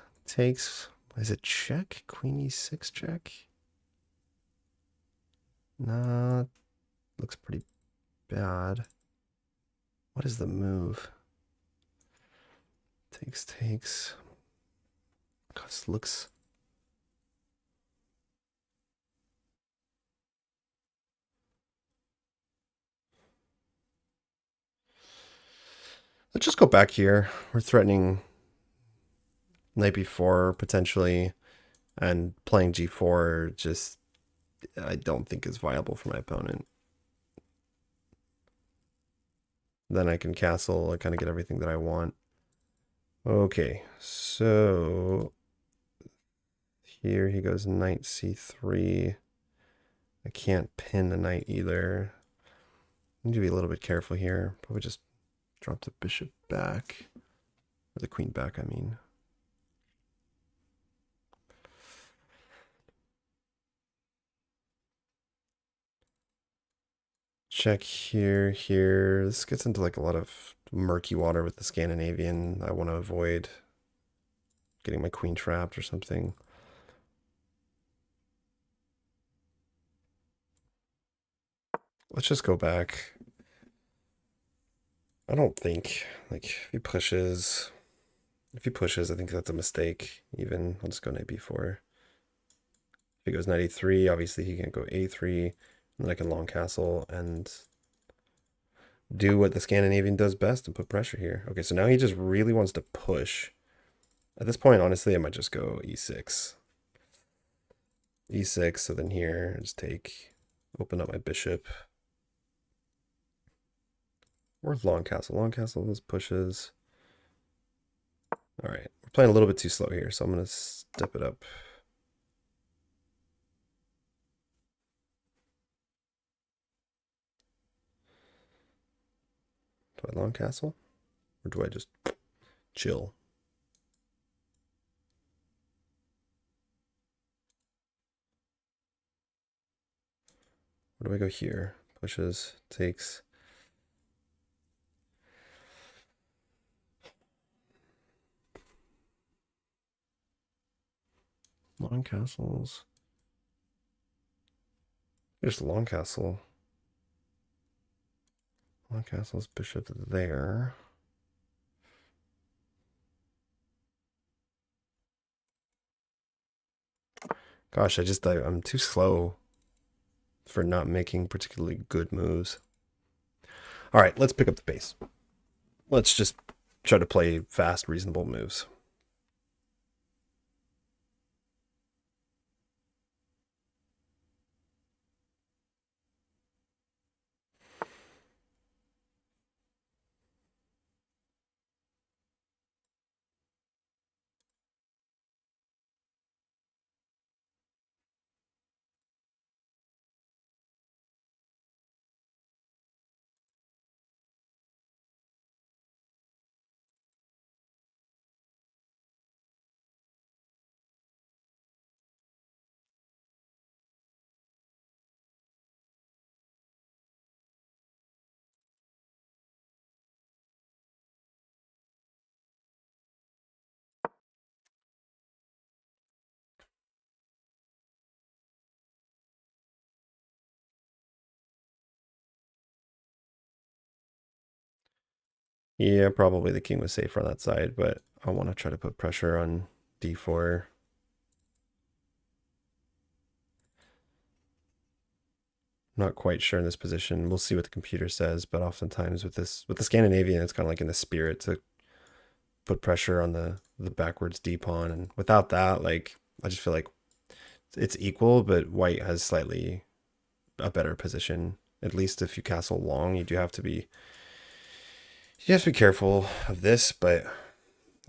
Speaker 1: Is it check? Queen e6 check? Nah, looks pretty bad. What is the move? Takes. God, this looks. Let's just go back here. We're threatening knight b4 potentially, and playing g4 just I don't think is viable for my opponent. Then I can castle, I kind of get everything that I want. Okay, so here he goes knight c3. I can't pin the knight either. I need to be a little bit careful here. Probably just drop the bishop back, or the queen back, I mean. check here, here. This gets into like a lot of murky water with the Scandinavian. I want to avoid getting my queen trapped or something. Let's just go back. I don't think, like, if he pushes, I think that's a mistake. Even, I'll just go knight b4. If he goes knight a3, obviously he can go a3, and then I can long castle and do what the Scandinavian does best and put pressure here. Okay, so now he just really wants to push. At this point, honestly, I might just go e6. e6, so then here, just take, open up my bishop. Or long castle. Long castle, those pushes. All right, we're playing a little bit too slow here, so I'm going to step it up. Do I long castle? Or do I just chill? Where do I go here? Pushes, takes. Long castles. Here's long castle. Long castle's bishop there. Gosh, I'm too slow for not making particularly good moves. All right, let's pick up the pace. Let's just try to play fast, reasonable moves. Yeah, probably the king was safer on that side, but I want to try to put pressure on d4. Not quite sure in this position. We'll see what the computer says, but oftentimes with the Scandinavian, it's kind of like in the spirit to put pressure on the backwards d pawn, and without that, like I just feel like it's equal, but white has slightly a better position. At least if you castle long, you have to be careful of this, but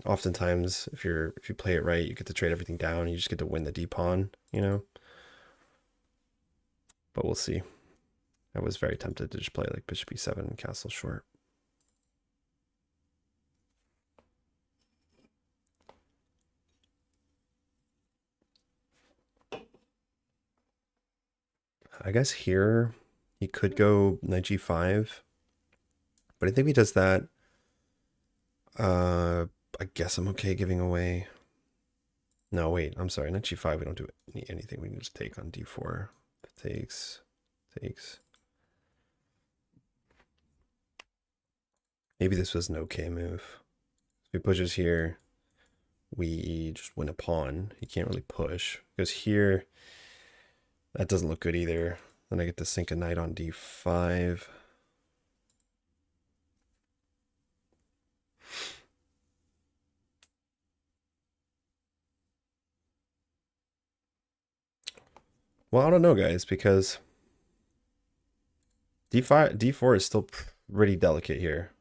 Speaker 1: oftentimes if you play it right, you get to trade everything down. You just get to win the d pawn, you know. But we'll see. I was very tempted to just play like bishop e7 and castle short. I guess here he could go knight g5, but I think if he does that, I guess I'm okay giving away. No, wait, I'm sorry, knight g5, we don't do anything. We can just take on d4. Takes. Maybe this was an okay move. If he pushes here, we just win a pawn. He can't really push. Because here, that doesn't look good either. Then I get to sink a knight on d5. Well, I don't know, guys, because d4 is still pretty delicate here.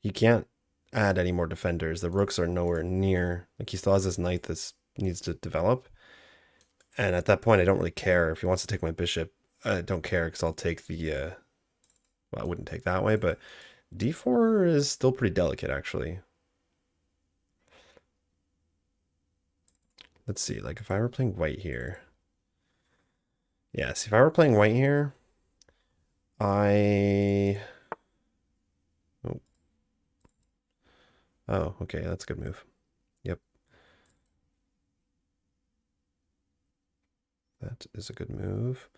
Speaker 1: He can't add any more defenders. The rooks are nowhere near. Like, he still has this knight that needs to develop. And at that point, I don't really care. If he wants to take my bishop, I don't care because I'll take the... well, I wouldn't take that way, but d4 is still pretty delicate, actually. Let's see, like, if I were playing white here... Yes, if I were playing white here, I... Oh. Oh, okay, that's a good move. Yep. That is a good move.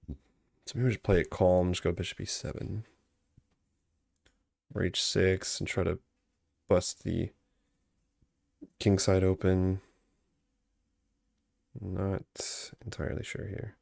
Speaker 1: So maybe we just play it calm, just go bishop e7. Or h6 and try to bust the king side open. Not entirely sure here.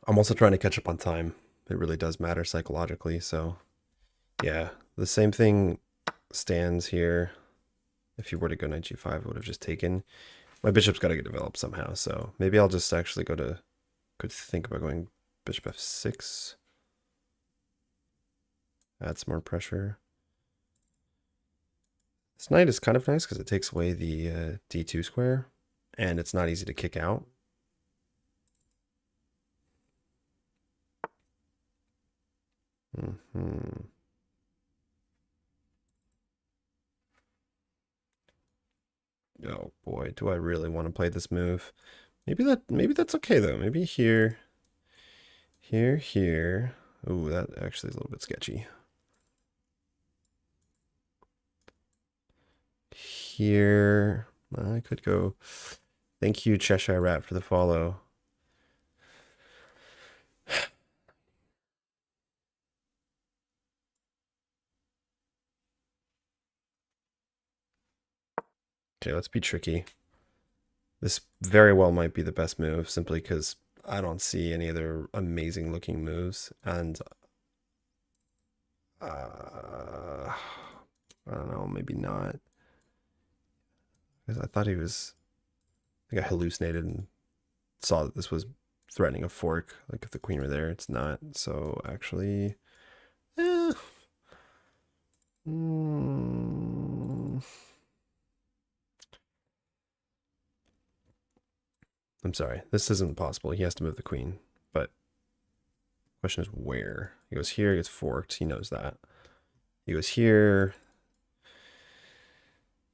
Speaker 1: I'm also trying to catch up on time. It really does matter psychologically. So yeah, the same thing stands here. If you were to go knight g5, it would have just taken. My bishop's got to get developed somehow. So maybe I'll just actually could think about going bishop f6. Add some more pressure. This knight is kind of nice because it takes away the d2 square. And it's not easy to kick out. Oh boy, do I really want to play this move? Maybe that's okay though. Maybe here. Ooh, that actually is a little bit sketchy. Here, I could go. Thank you, Cheshire Rat, for the follow. Okay, let's be tricky. This very well might be the best move, simply because I don't see any other amazing looking moves, and I don't know, maybe not. Because I thought I think I hallucinated and saw that this was threatening a fork. Like if the queen were there, it's not. So actually, eh. I'm sorry, this isn't possible. He has to move the queen, but the question is where. He goes here, he gets forked. He knows that. He goes here.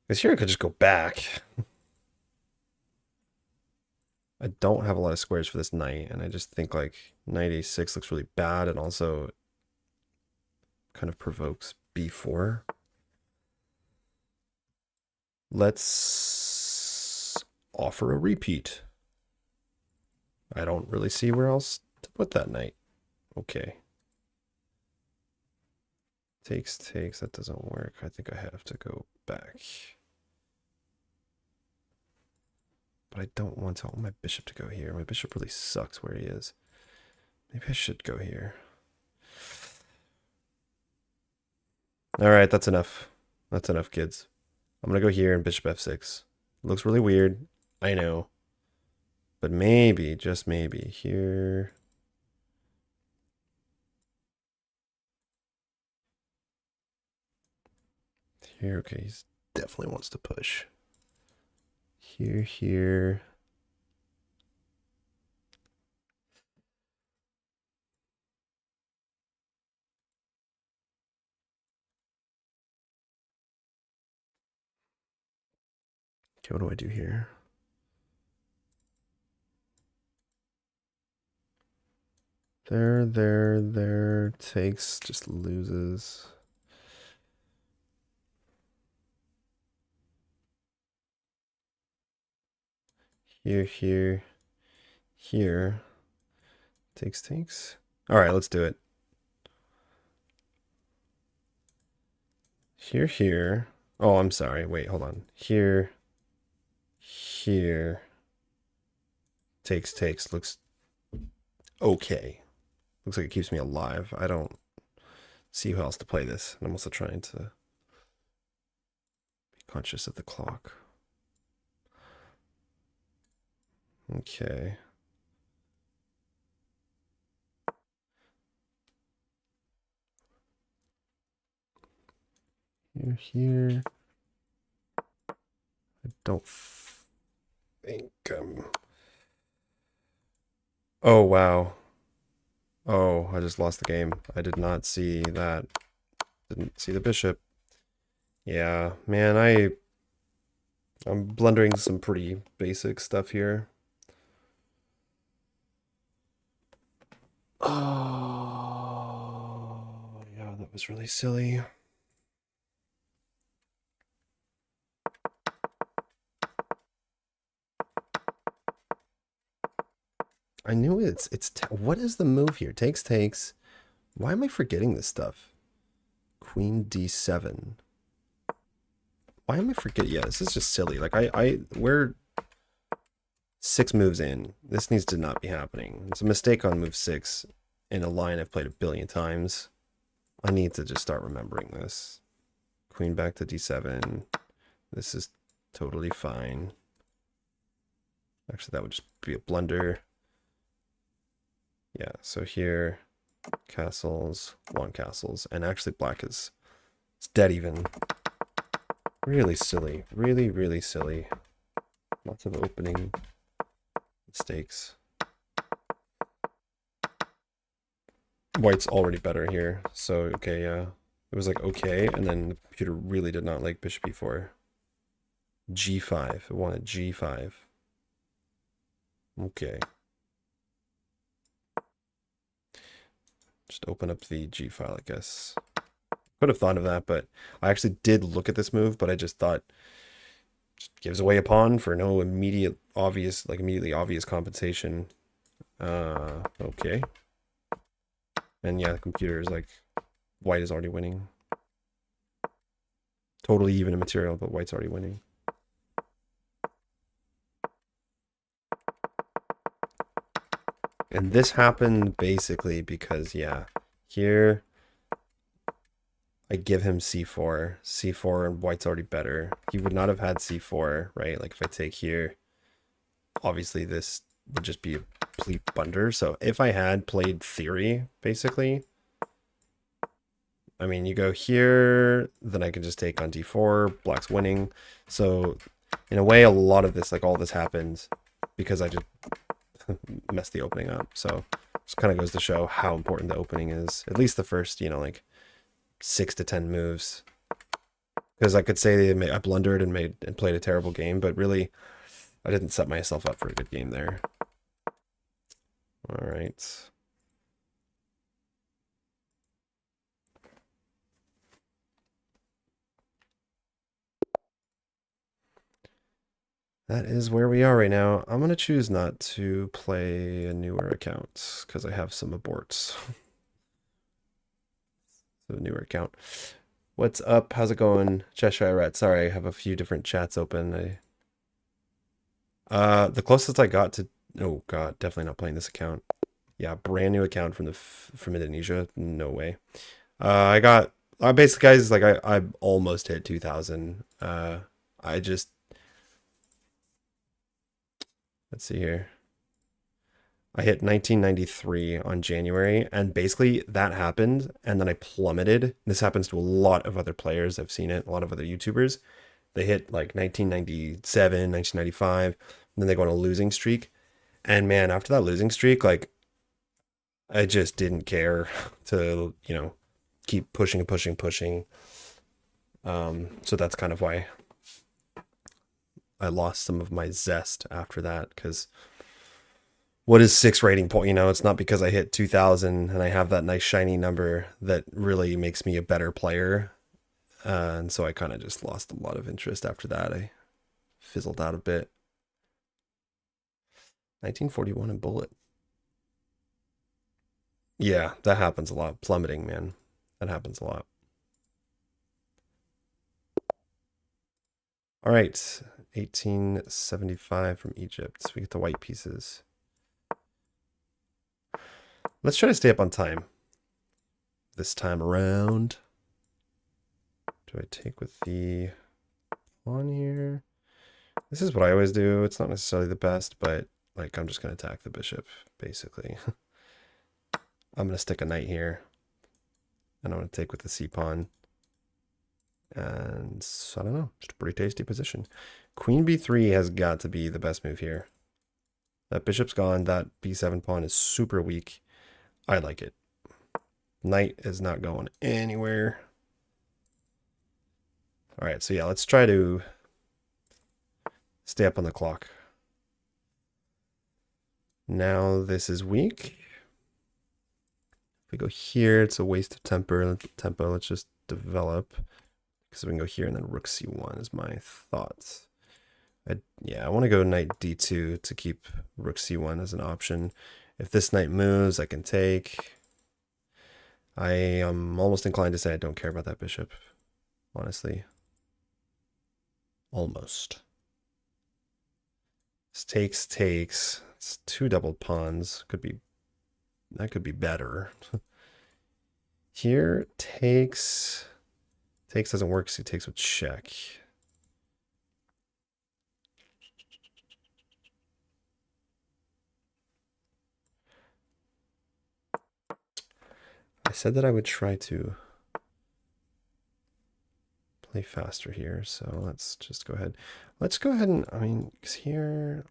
Speaker 1: Because here I could just go back. I don't have a lot of squares for this knight, and I just think like knight a6 looks really bad and also kind of provokes b4. Let's offer a repeat. I don't really see where else to put that knight. Okay. Takes, that doesn't work. I think I have to go back. But I don't want my bishop to go here. My bishop really sucks where he is. Maybe I should go here. All right, that's enough. That's enough, kids. I'm going to go here and bishop f6. Looks really weird. I know. But maybe, just maybe, here. Here, okay, he definitely wants to push. Here. Okay, what do I do here? There. Takes, just loses. Here. Takes. All right, let's do it. Here. Oh, I'm sorry. Wait, hold on. Here. Takes. Looks okay. Looks like it keeps me alive. I don't see how else to play this. And I'm also trying to be conscious of the clock. Okay. Here. I don't think Oh, wow. Oh, I just lost the game. I did not see that. Didn't see the bishop. Yeah, man, I'm blundering some pretty basic stuff here. Oh, yeah, that was really silly. I knew what is the move here? Takes. Why am I forgetting this stuff? Queen D7. Why am I forgetting? Yeah, this is just silly. Like we're 6 moves in. This needs to not be happening. It's a mistake on move 6 in a line I've played a billion times. I need to just start remembering this. Queen back to D7. This is totally fine. Actually, that would just be a blunder. Yeah, so here, castles, long castles, and actually black is it's dead even. Really silly. Really, really silly. Lots of opening mistakes. White's already better here, so okay, yeah. It was like okay, and then the computer really did not like bishop e4. G5. It wanted G5. Okay. Just open up the G file, I guess. Could have thought of that, but I actually did look at this move, but I just thought it gives away a pawn for no immediately obvious compensation. Okay. And yeah, the computer is like, white is already winning. Totally even in material, but white's already winning. And this happened basically because, yeah, here I give him c4. c4 and white's already better. He would not have had c4, right? Like if I take here, obviously this would just be a complete blunder. So if I had played theory, basically, I mean, you go here, then I can just take on d4, black's winning. So in a way, a lot of this, like all this happens because I just messed the opening up. So this kind of goes to show how important the opening is. At least the first, you know, like 6 to 10 moves. Because I could say I blundered and played a terrible game, but really I didn't set myself up for a good game there. All right. That is where we are right now. I'm going to choose not to play a newer account because I have some aborts. So newer account. What's up? How's it going? Cheshire Rat. Sorry, I have a few different chats open. The closest I got to, oh god, definitely not playing this account. Yeah, brand new account from Indonesia. No way. I basically, guys, like I almost hit 2,000. I just, let's see here. I hit 1993 on January, and basically that happened, and then I plummeted. This happens to a lot of other players. I've seen it, a lot of other YouTubers. They hit like 1997, 1995, and then they go on a losing streak. And man, after that losing streak, like I just didn't care to, you know, keep pushing and pushing, pushing. So that's kind of why I lost some of my zest after that, because what is 6 rating point? You know, it's not because I hit 2,000 and I have that nice shiny number that really makes me a better player. And so I kind of just lost a lot of interest after that. I fizzled out a bit. 1941 and bullet. Yeah, that happens a lot. Plummeting, man. That happens a lot. All right, 1875 from Egypt. We get the white pieces. Let's try to stay up on time this time around. Do I take with the pawn here? This is what I always do. It's not necessarily the best, but like I'm just going to attack the bishop, basically. I'm going to stick a knight here. And I'm going to take with the c-pawn. And I don't know, just a pretty tasty position. Queen b3 has got to be the best move here. That bishop's gone. That b7 pawn is super weak. I like it. Knight is not going anywhere. All right, so yeah, let's try to stay up on the clock. Now this is weak. If we go here, it's a waste of tempo. Let's just develop. Because we can go here and then rook c1 is my thoughts. Yeah, I want to go knight d2 to keep rook c1 as an option. If this knight moves, I can take. I am almost inclined to say I don't care about that bishop, honestly. Almost. This takes. It's two doubled pawns. That could be better. Here, takes doesn't work, so he takes with check. I said that I would try to play faster here, so let's just go ahead. Let's go ahead and, I mean, because here,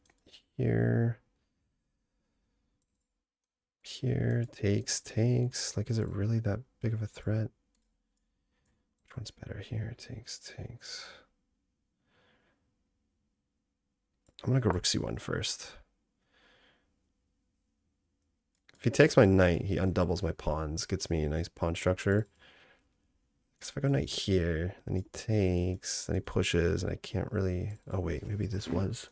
Speaker 1: takes. Like, is it really that big of a threat? Which one's better here? Takes. I'm gonna go rook c1 first. If he takes my knight, he undoubles my pawns, gets me a nice pawn structure. Because if I go knight here, then he takes, then he pushes, and I can't really... Oh wait, maybe this was...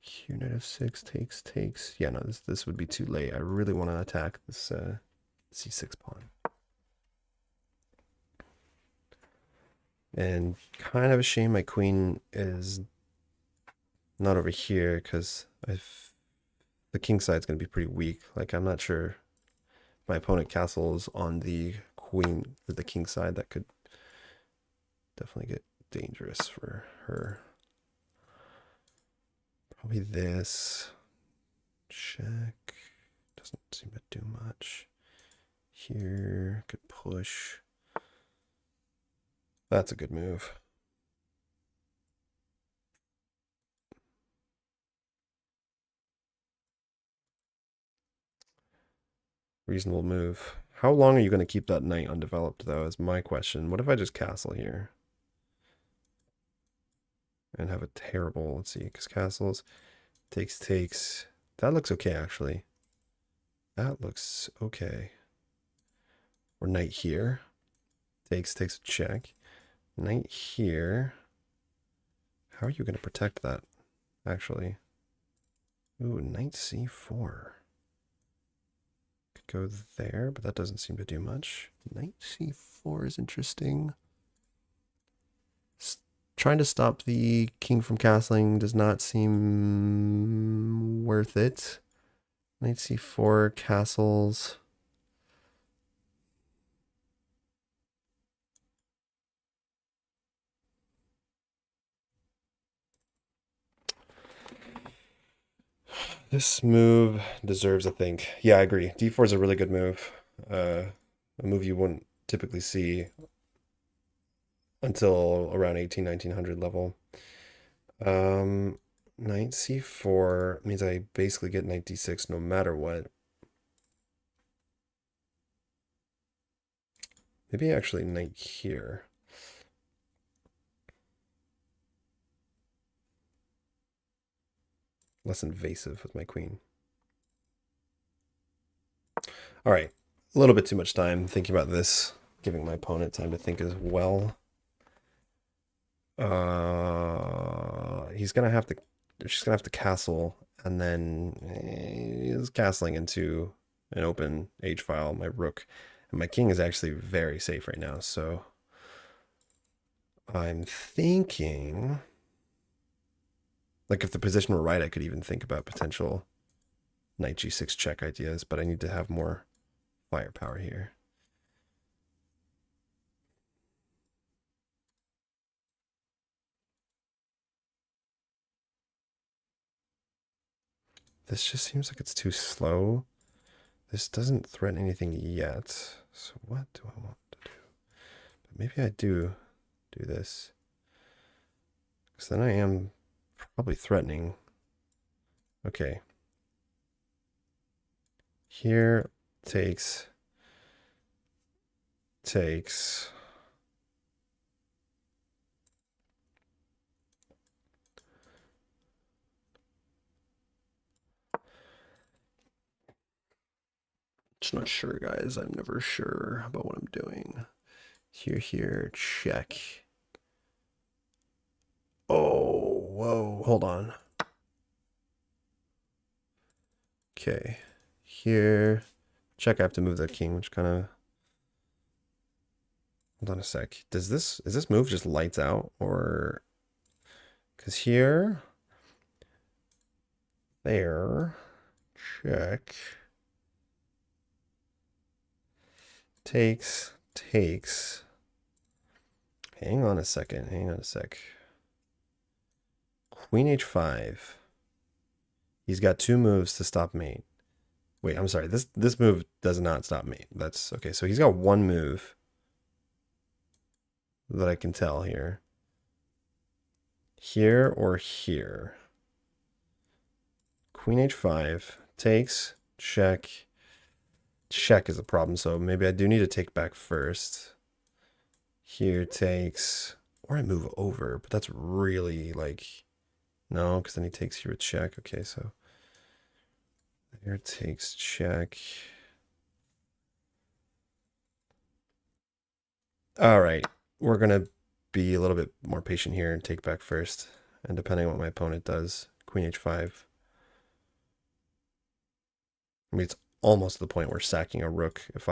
Speaker 1: Q knight f6 takes. Yeah, no, this would be too late. I really want to attack this c6 pawn. And kind of a shame my queen is not over here because the king side's going to be pretty weak. Like, I'm not sure my opponent castles on the queen or the king side. That could definitely get dangerous for her. Probably this. Check. Doesn't seem to do much. Here, could push. That's a good move. Reasonable move. How long are you going to keep that knight undeveloped, though, is my question. What if I just castle here? And have a terrible, let's see, because castles, takes. That looks okay, actually. That looks okay. Or knight here. Takes a check. Knight here. How are you going to protect that, actually? Ooh, knight c4. Could go there, but that doesn't seem to do much. Knight c4 is interesting. Trying to stop the king from castling does not seem worth it. Knight c4 castles. This move deserves a think. Yeah, I agree. d4 is a really good move. A move you wouldn't typically see until around 1900 level. Knight c4 means I basically get knight d6 no matter what. Maybe actually knight here. Less invasive with my queen. All right, a little bit too much time thinking about this, giving my opponent time to think as well. She's gonna have to castle, and then he's castling into an open H file. My rook and my king is actually very safe right now, so I'm thinking, like, if the position were right, I could even think about potential knight g6 check ideas, but I need to have more firepower here. This just seems like it's too slow. This doesn't threaten anything yet. So what do I want to do? But maybe I do this. Because then I am probably threatening. Okay. Here takes. Just not sure, guys. I'm never sure about what I'm doing. Here, check. Oh, whoa, hold on. Okay, here, check. I have to move the king, which kind of. Hold on a sec. Is this move just lights out, or because here, there, check, takes. Hang on a second. Hang on a sec. Queen h5. He's got two moves to stop mate. Wait, I'm sorry. This move does not stop mate. That's okay. So he's got one move that I can tell here. Here or here. Queen h5 takes, check. Check is the problem, so maybe I do need to take back first. Here takes, or I move over, but that's really like, no, because then he takes here with check. Okay, so here takes check. All right, we're gonna be a little bit more patient here and take back first. And depending on what my opponent does, Queen h5. I mean, it's almost to the point where sacking a rook. If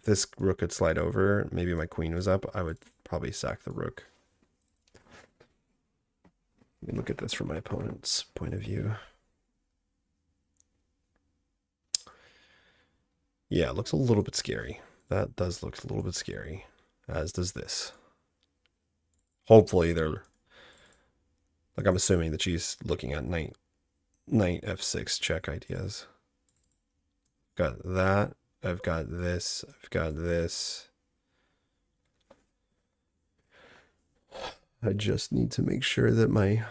Speaker 1: this rook could slide over, maybe my queen was up, I would probably sack the rook. Let me look at this from my opponent's point of view. Yeah, it looks a little bit scary. That does look a little bit scary, as does this. Hopefully they're, like, I'm assuming that she's looking at knight f6 check ideas. Got that. I've got this. I've got this. I just need to make sure that my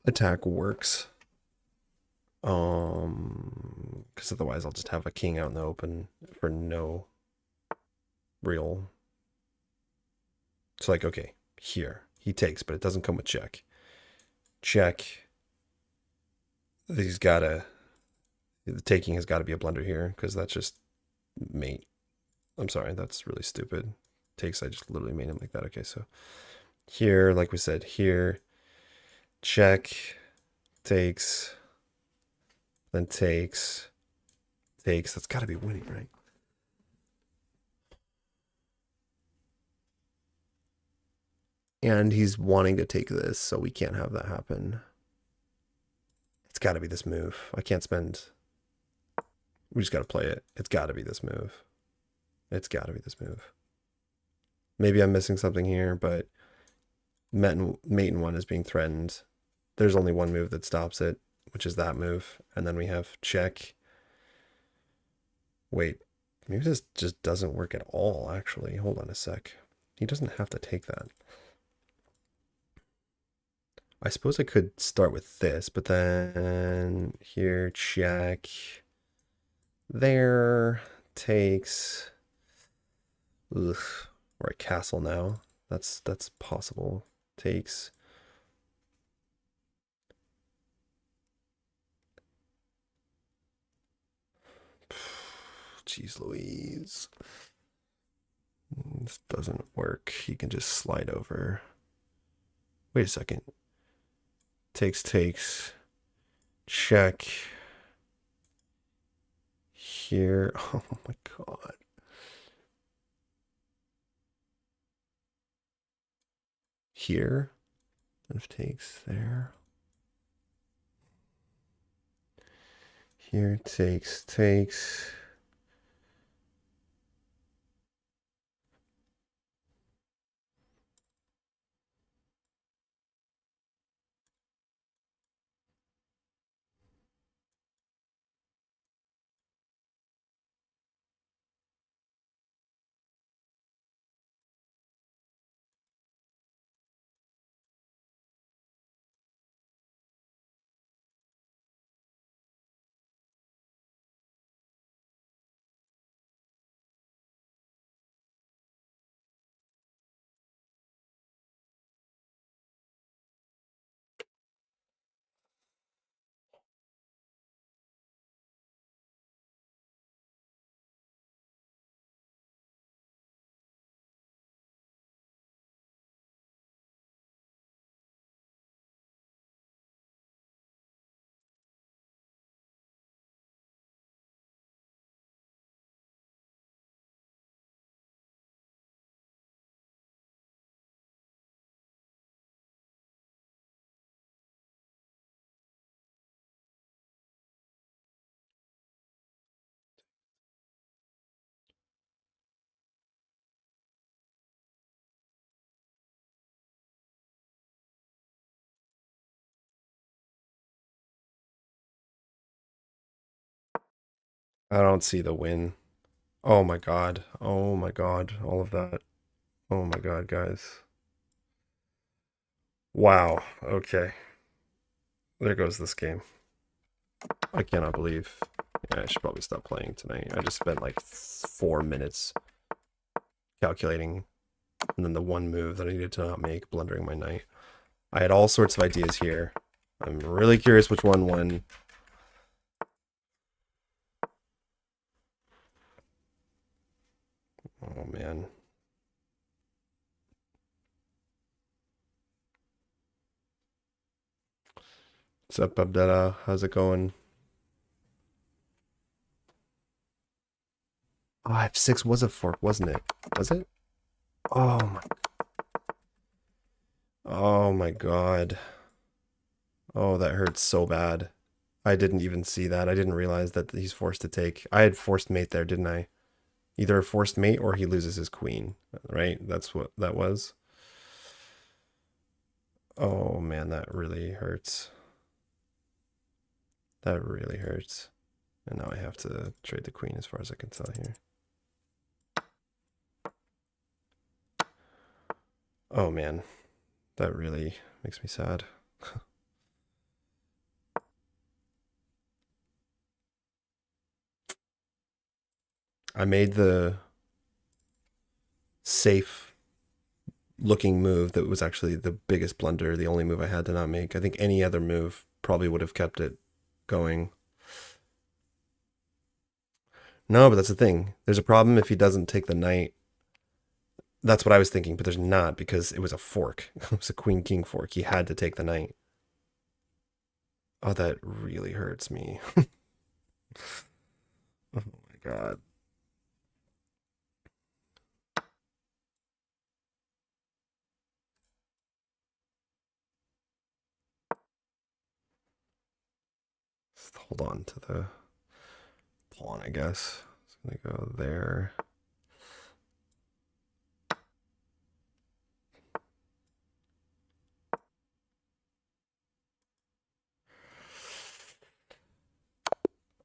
Speaker 1: attack works. Because otherwise I'll just have a king out in the open for no real. It's like, okay, here he takes, but it doesn't come with check. Check. He's gotta. The taking has got to be a blunder here because that's just mate. I'm sorry, that's really stupid. Takes, I just literally made him like that. Okay, so here, like we said, here, check, takes, then takes. That's got to be winning, right? And he's wanting to take this, so we can't have that happen. It's got to be this move. I can't spend. We just got to play it. It's got to be this move. It's got to be this move. Maybe I'm missing something here, but mate in one is being threatened. There's only one move that stops it, which is that move. And then we have check. Wait, maybe this just doesn't work at all, actually. Hold on a sec. He doesn't have to take that. I suppose I could start with this, but then here, check. There, takes. Ugh, or a castle now. That's possible. Takes. Jeez Louise. This doesn't work. He can just slide over. Wait a second. Takes. Check. Here. Oh my god. Here. And if takes there. Here takes. I don't see the win. Oh my god. Oh my god. All of that. Oh my god, guys. Wow. Okay. There goes this game. I cannot believe. Yeah, I should probably stop playing tonight. I just spent like 4 minutes calculating, and then the one move that I needed to not make, blundering my knight. I had all sorts of ideas here. I'm really curious which one won. Oh man. What's up, Abdella? How's it going? Oh, F6 was a fork, wasn't it? Was it? Oh my. Oh my god. Oh, that hurts so bad. I didn't even see that. I didn't realize that he's forced to take. I had forced mate there, didn't I? Either a forced mate or he loses his queen, right? That's what that was. Oh man, that really hurts. That really hurts. And now I have to trade the queen as far as I can tell here. Oh man, that really makes me sad. I made the safe looking move that was actually the biggest blunder, the only move I had to not make. I think any other move probably would have kept it going. No, but that's the thing. There's a problem if he doesn't take the knight. That's what I was thinking, but there's not because it was a fork. It was a queen king fork. He had to take the knight. Oh, that really hurts me. Oh my god. Just hold on to the pawn, I guess. It's gonna go there.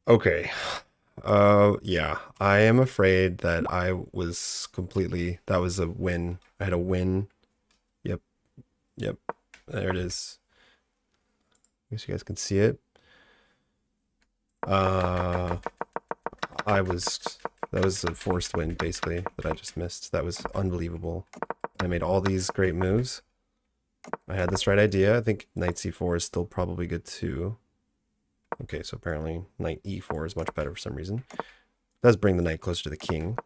Speaker 1: Okay. Yeah. I am afraid that I was completely, that was a win. I had a win. Yep. Yep. There it is. I guess you guys can see it. Uh, that was a forced win, basically, that I just missed. That was unbelievable. I made all these great moves. I had this right idea. I think knight c4 is still probably good too. Okay, so apparently knight e4 is much better for some reason. It does bring the knight closer to the king.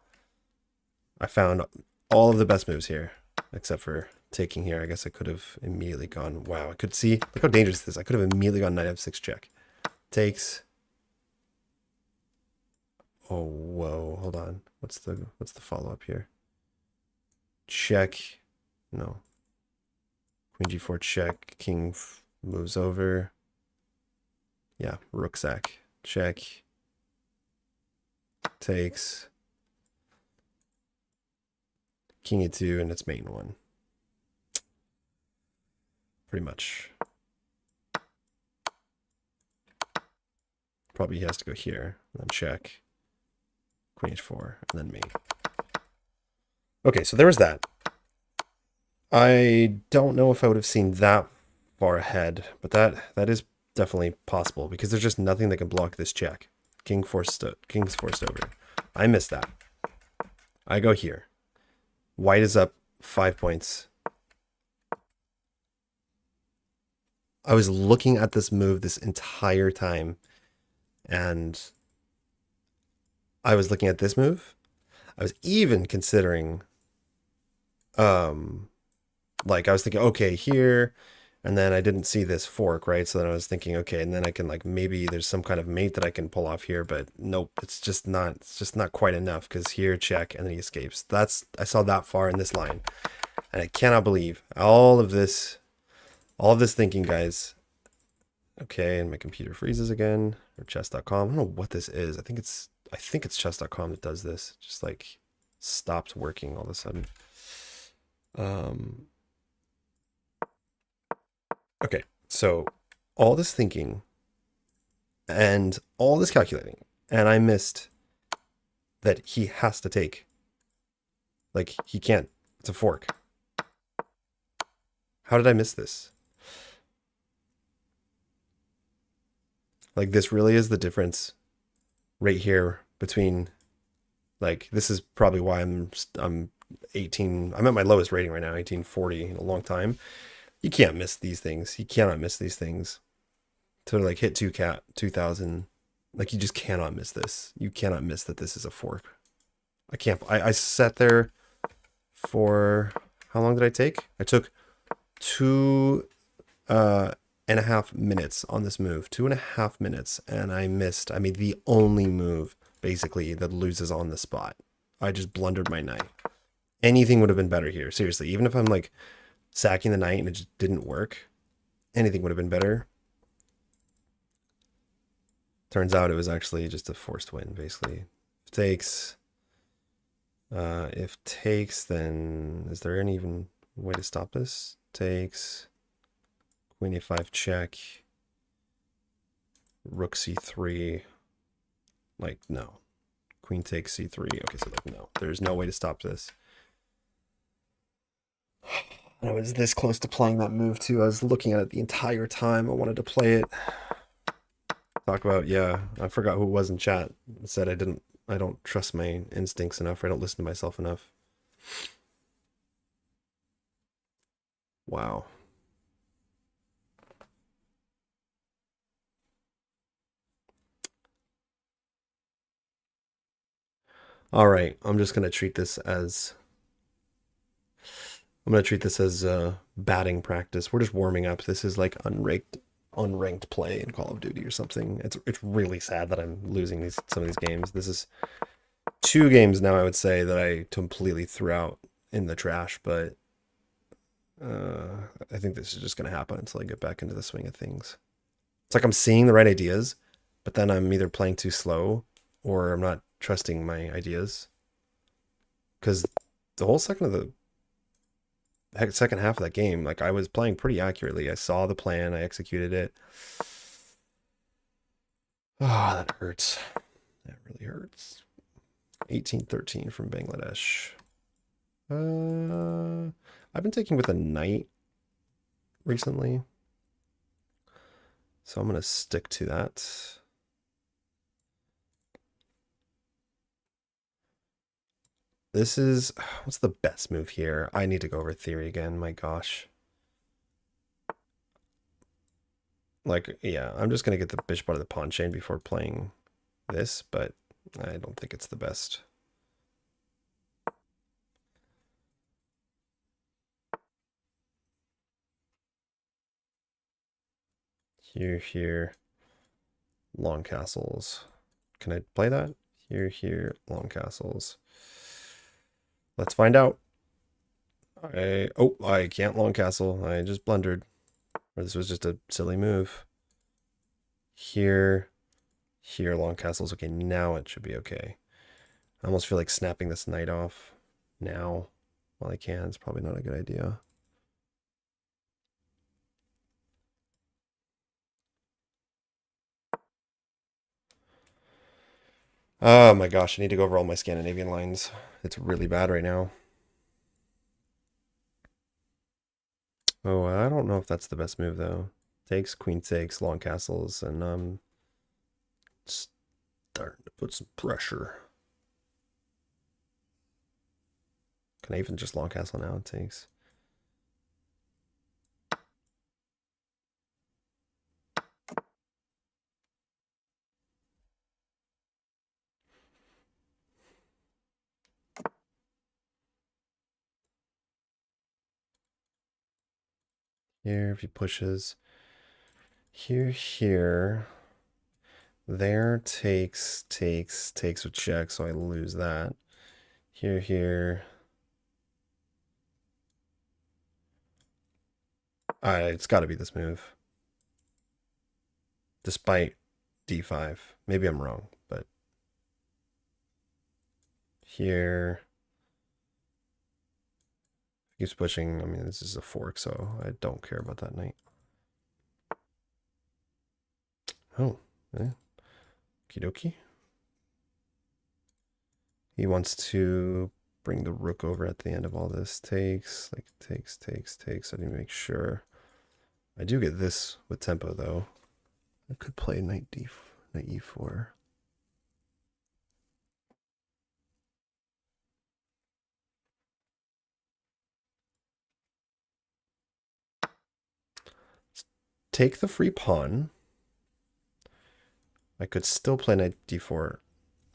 Speaker 1: I found all of the best moves here, except for taking here. I guess I could have immediately gone, wow, I could see, look how dangerous this is. I could have immediately gone knight f6 check. Takes. Oh, whoa, hold on. What's the follow-up here? Check. No. Queen g4 check. King moves over. Yeah, rook sack. Check. Takes. King e2, and it's mate in one. Pretty much. Probably he has to go here, and then check. Queen h4, and then mate. Okay, so there was that. I don't know if I would have seen that far ahead, but that is definitely possible because there's just nothing that can block this check. King's forced over. I missed that. I go here. White is up 5 points. I was looking at this move this entire time, and I was looking at this move. I was even considering, like I was thinking, okay, here, and then I didn't see this fork, right? So then I was thinking, okay, and then I can like maybe there's some kind of mate that I can pull off here, but nope, it's just not quite enough because here check and then he escapes. I saw that far in this line, and I cannot believe all of this thinking, guys. Okay, and my computer freezes again, or chess.com. I don't know what this is. I think it's chess.com that does this. Just like stopped working all of a sudden. Okay, so all this thinking and all this calculating, and I missed that he has to take. Like, he can't. It's a fork. How did I miss this? Like, this really is the difference right here between, like, this is probably why I'm 18. I'm at my lowest rating right now, 1840 in a long time. You can't miss these things. You cannot miss these things. To like hit 2000, like you just cannot miss this. You cannot miss that this is a fork. I can't. I sat there for, how long did I take? I took 2.5 minutes on this move. 2.5 minutes, and I missed. I made the only move basically that loses on the spot. I just blundered my knight. Anything would have been better here. Seriously, even if I'm like sacking the knight and it just didn't work, anything would have been better. Turns out it was actually just a forced win, basically. If takes, then is there any even way to stop this? Takes, queen a5 check, rook c3. Like, no. Queen takes c3. Okay, so like, no. There's no way to stop this. I was this close to playing that move, too. I was looking at it the entire time. I wanted to play it. Talk about, yeah, I forgot who it was in chat. It said I don't trust my instincts enough, or I don't listen to myself enough. Wow. All right, I'm going to treat this as batting practice. We're just warming up. This is like unranked play in Call of Duty or something. It's really sad that I'm losing some of these games. This is 2 games now, I would say, that I completely threw out in the trash, but I think this is just going to happen until I get back into the swing of things. It's like I'm seeing the right ideas, but then I'm either playing too slow or I'm not trusting my ideas. Because the whole second half of that game, like, I was playing pretty accurately. I saw the plan, I executed it. Ah, that hurts. That really hurts. 1813 from Bangladesh. I've been taking with a knight recently, so I'm gonna stick to that. This is, what's the best move here? I need to go over theory again. My gosh. Like, yeah, I'm just gonna get the bishop out of the pawn chain before playing this, but I don't think it's the best. Here, long castles. Can I play that? Here, long castles. Let's find out. I can't long castle. I just blundered. Or this was just a silly move. Here, long castles. Okay, now it should be okay. I almost feel like snapping this knight off now while I can. It's probably not a good idea. Oh my gosh, I need to go over all my Scandinavian lines. It's really bad right now. Oh, I don't know if that's the best move though. Takes, queen takes, long castles, and starting to put some pressure. Can I even just long castle now? It takes. Here, if he pushes. Here. There, takes with check, so I lose that. Here. It's got to be this move. Despite d5. Maybe I'm wrong, but here keeps pushing. I mean, this is a fork, so I don't care about that knight. Oh, Okie dokie. He wants to bring the rook over at the end of all this. Takes, like, takes. I need to make sure. I do get this with tempo, though. I could play knight e4. Take the free pawn. I could still play knight d4.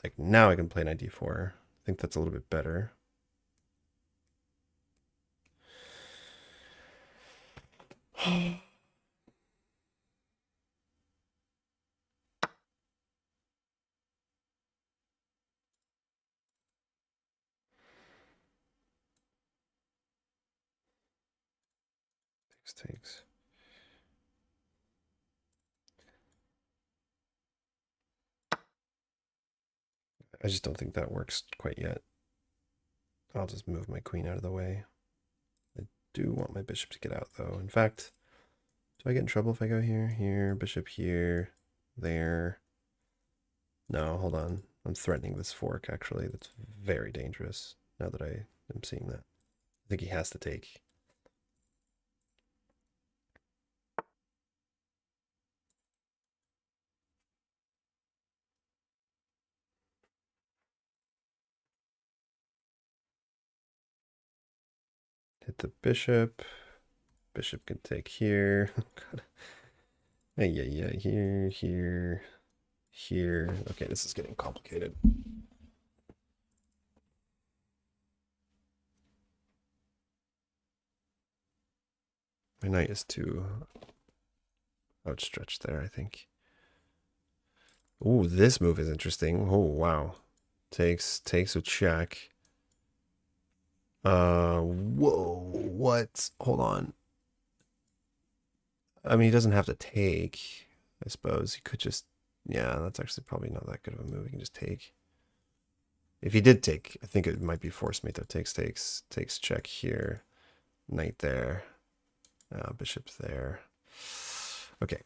Speaker 1: Like, now I can play knight d4. I think that's a little bit better. Takes. I just don't think that works quite yet. I'll just move my queen out of the way. I do want my bishop to get out, though. In fact, do I get in trouble if I go here, here, bishop here, there? No, hold on. I'm threatening this fork, actually. That's very dangerous now that I am seeing that. I think he has to take. Hit the bishop. Bishop can take here. Yeah, here, here, here. Okay, this is getting complicated. My knight is too outstretched there, I think. Ooh, this move is interesting. Oh, wow. Takes a check. Whoa, what? Hold on. I mean, he doesn't have to take, I suppose. He could just, yeah, that's actually probably not that good of a move. He can just take. If he did take, I think it might be force mate though. Takes check here. Knight there. Bishop there. Okay.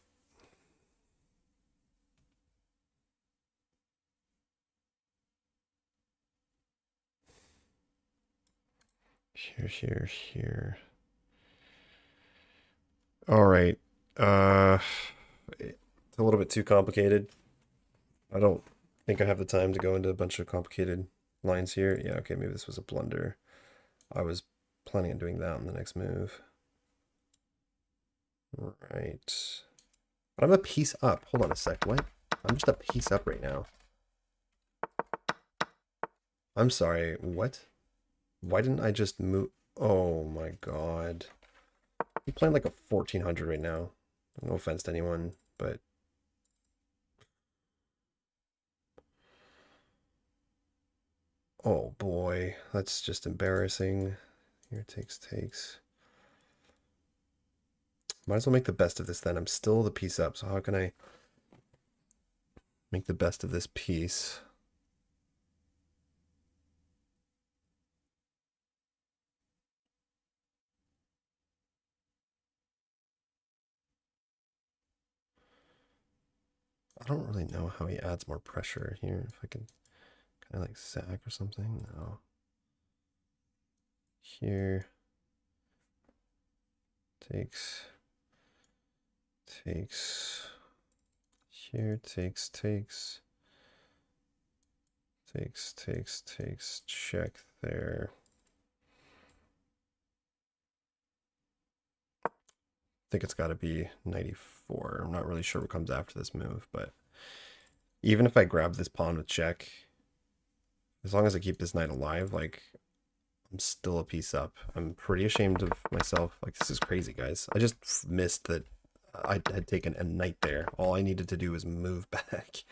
Speaker 1: Here. All right. It's a little bit too complicated. I don't think I have the time to go into a bunch of complicated lines here. Yeah, okay, maybe this was a blunder. I was planning on doing that in the next move. Right. But I'm a piece up. Hold on a sec. What? I'm just a piece up right now. I'm sorry. What? Why didn't I just move? Oh my god. I'm playing like a 1400 right now. No offense to anyone, but oh boy, that's just embarrassing. Here takes. Might as well make the best of this then. I'm still the piece up, so how can I make the best of this piece? I don't really know how he adds more pressure here. If I can kind of like sack or something. No. Here. Takes. Here takes. Check there. I think it's got to be 94. I'm not really sure what comes after this move, but even if I grab this pawn with check, as long as I keep this knight alive, like, I'm still a piece up. I'm pretty ashamed of myself. Like, this is crazy, guys. I just missed that I had taken a knight there. All I needed to do was move back,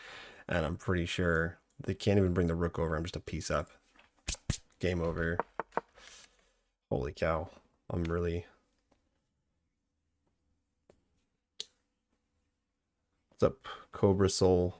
Speaker 1: and I'm pretty sure they can't even bring the rook over. I'm just a piece up. Game over. Holy cow. I'm really... What's up, Cobra Soul?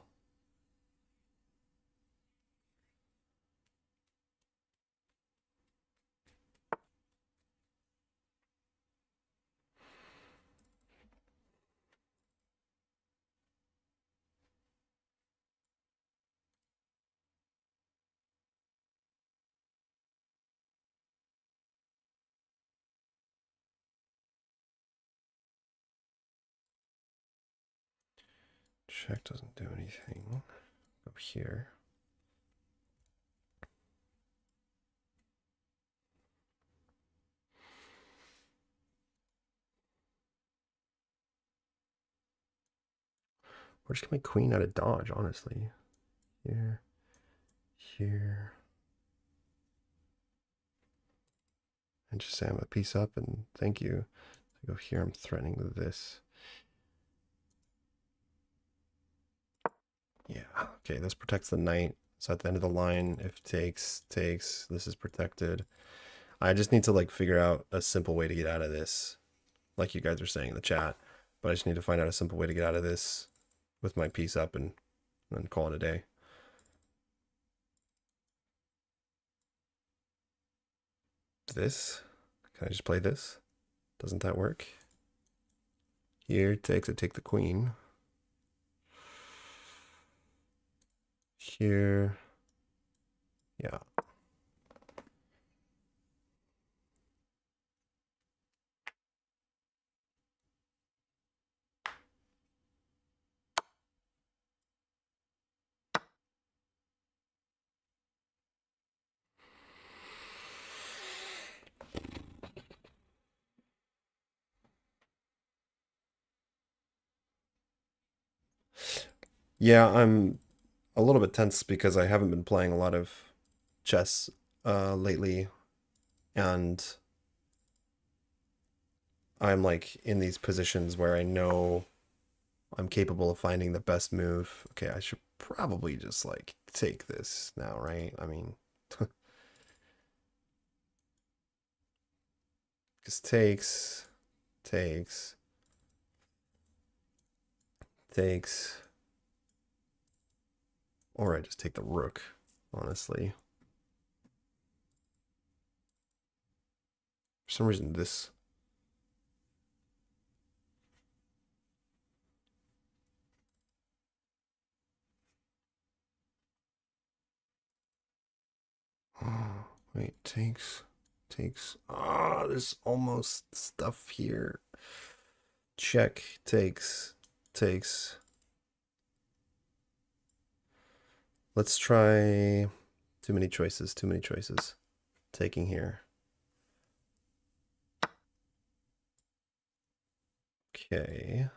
Speaker 1: Check doesn't do anything. Go here. Or just get my queen out of dodge, honestly. Here. Here. And just say I'm a piece up and thank you. Go here, I'm threatening this. Yeah, okay, this protects the knight. So at the end of the line, if takes, this is protected. I just need to like figure out a simple way to get out of this. Like you guys are saying in the chat. But I just need to find out a simple way to get out of this with my piece up and then call it a day. This? Can I just play this? Doesn't that work? Here takes, I take the queen. Here. Yeah. Yeah, I'm a little bit tense because I haven't been playing a lot of chess lately, and I'm like in these positions where I know I'm capable of finding the best move. Okay, I should probably just like take this now, right? I mean, because takes, or I just take the rook, honestly. For some reason, this. Oh, wait, takes. Ah, there's almost stuff here. Check, takes. Let's try. Too many choices. Taking here. Okay.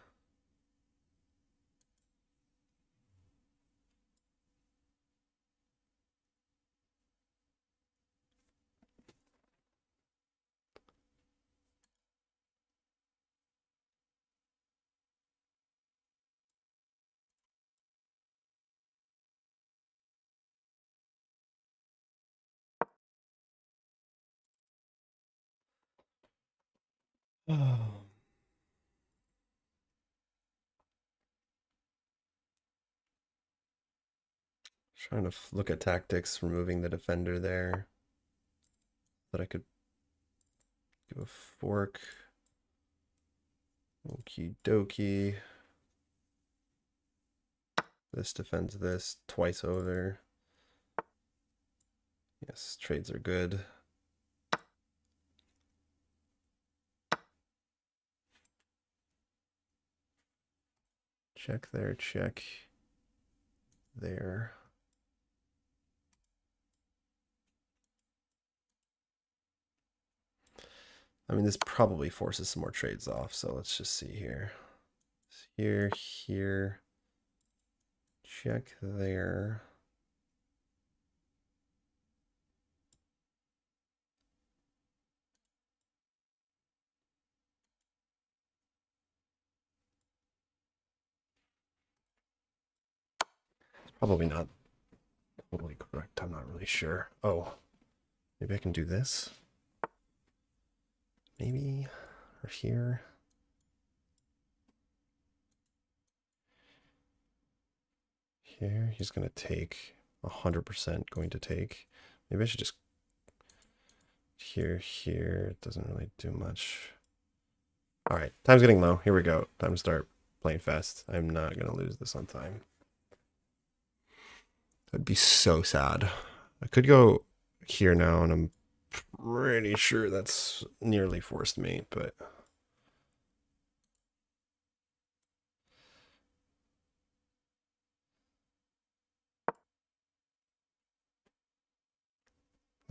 Speaker 1: Oh. Trying to look at tactics, removing the defender there. That I could give a fork. Okie dokie. This defends this twice over. Yes, trades are good. Check there, check there. I mean, this probably forces some more trades off, so let's just see here. Here. Check there. It's probably not totally correct. I'm not really sure. Oh, maybe I can do this. Maybe, or here. Here, he's going to take 100% going to take. Maybe I should just here. It doesn't really do much. All right, time's getting low. Here we go. Time to start playing fast. I'm not going to lose this on time. That'd be so sad. I could go here now, and I'm pretty sure that's nearly forced mate, but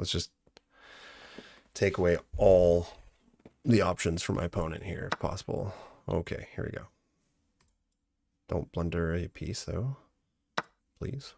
Speaker 1: Let's just take away all the options for my opponent here, if possible. Okay, here we go. Don't blunder a piece, though. Please.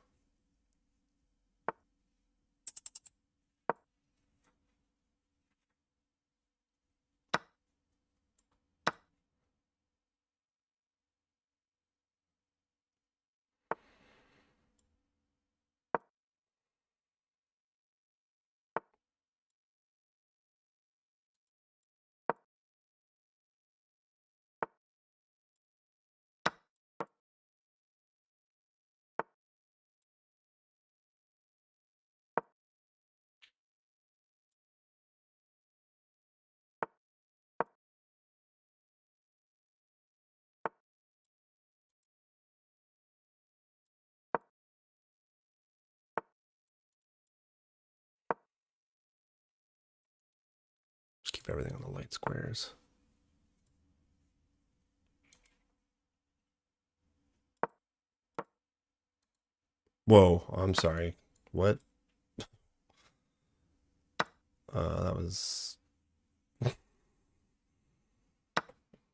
Speaker 1: Just keep everything on the light squares. Whoa, I'm sorry. What? That was... Oh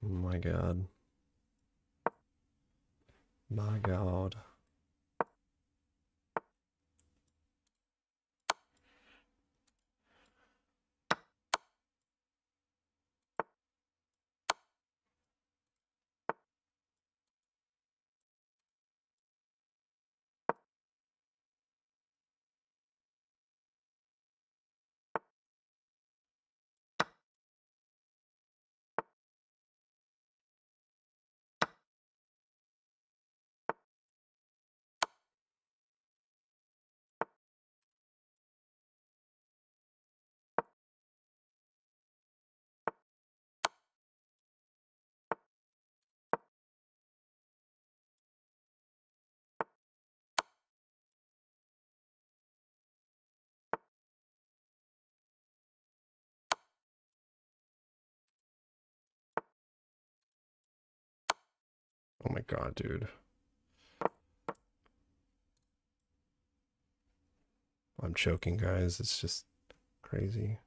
Speaker 1: my god. My god. Oh my god, dude. I'm choking, guys. It's just crazy.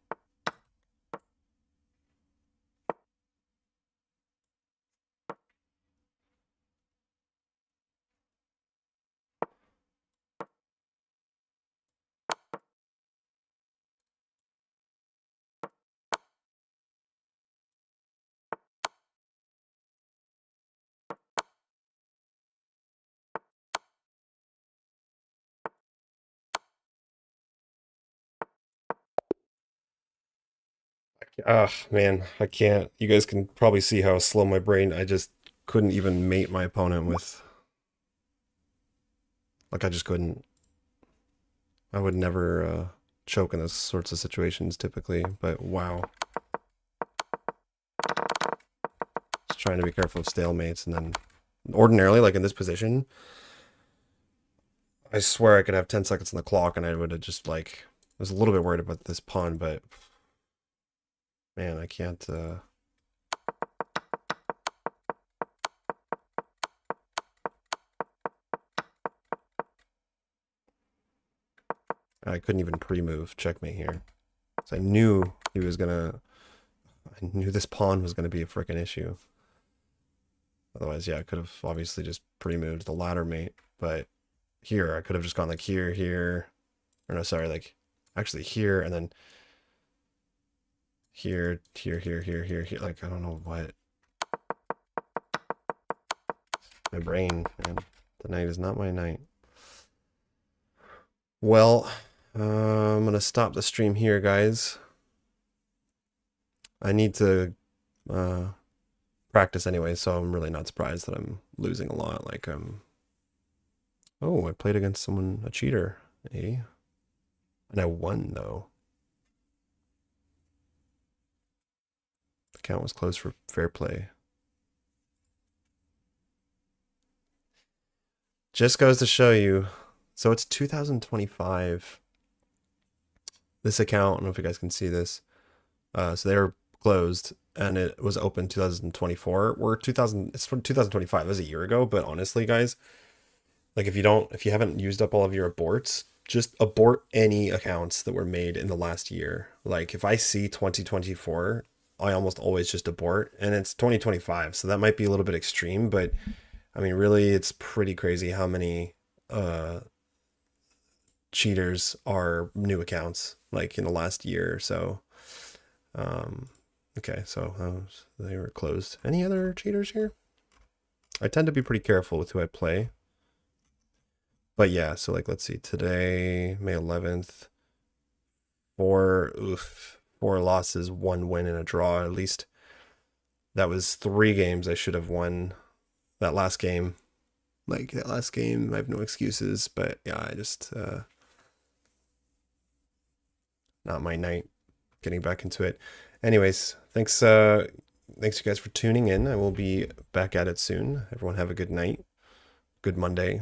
Speaker 1: Ugh, man, I can't. You guys can probably see how slow my brain. I just couldn't even mate my opponent with. Like, I just couldn't. I would never choke in those sorts of situations typically, but wow. Just trying to be careful of stalemates, and then ordinarily, like in this position, I swear I could have 10 seconds on the clock and I would have just like, I was a little bit worried about this pawn, but man, I can't, I couldn't even pre-move checkmate here. So I knew he was gonna, I knew this pawn was gonna be a freaking issue. Otherwise, yeah, I could have obviously just pre-moved the ladder mate, but here, I could have just gone like here, here, or no, sorry, like actually here, and then here, here, here, here, here, here, like, I don't know what. My brain, man. The night is not my night. Well, I'm gonna stop the stream here, guys. I need to practice anyway, so I'm really not surprised that I'm losing a lot. Like, oh, I played against someone, a cheater, eh? And I won, though. The count was closed for fair play. Just goes to show you. So it's 2025. This account, I don't know if you guys can see this. So they were closed and it was open 2024. It's from 2025. That was a year ago. But honestly, guys, like if you haven't used up all of your aborts, just abort any accounts that were made in the last year. Like if I see 2024, I almost always just abort, and it's 2025, so that might be a little bit extreme, but I mean, really, it's pretty crazy how many uh, cheaters are new accounts like in the last year or so. Um, okay, so they were closed. Any other cheaters here? I tend to be pretty careful with who I play. But yeah, so like let's see, today, May 11th, four losses, one win and a draw. At least that was 3 games I should have won that last game. Like that last game, I have no excuses, but yeah, I just not my night getting back into it. Anyways, thanks thanks you guys for tuning in. I will be back at it soon. Everyone have a good night. Good Monday.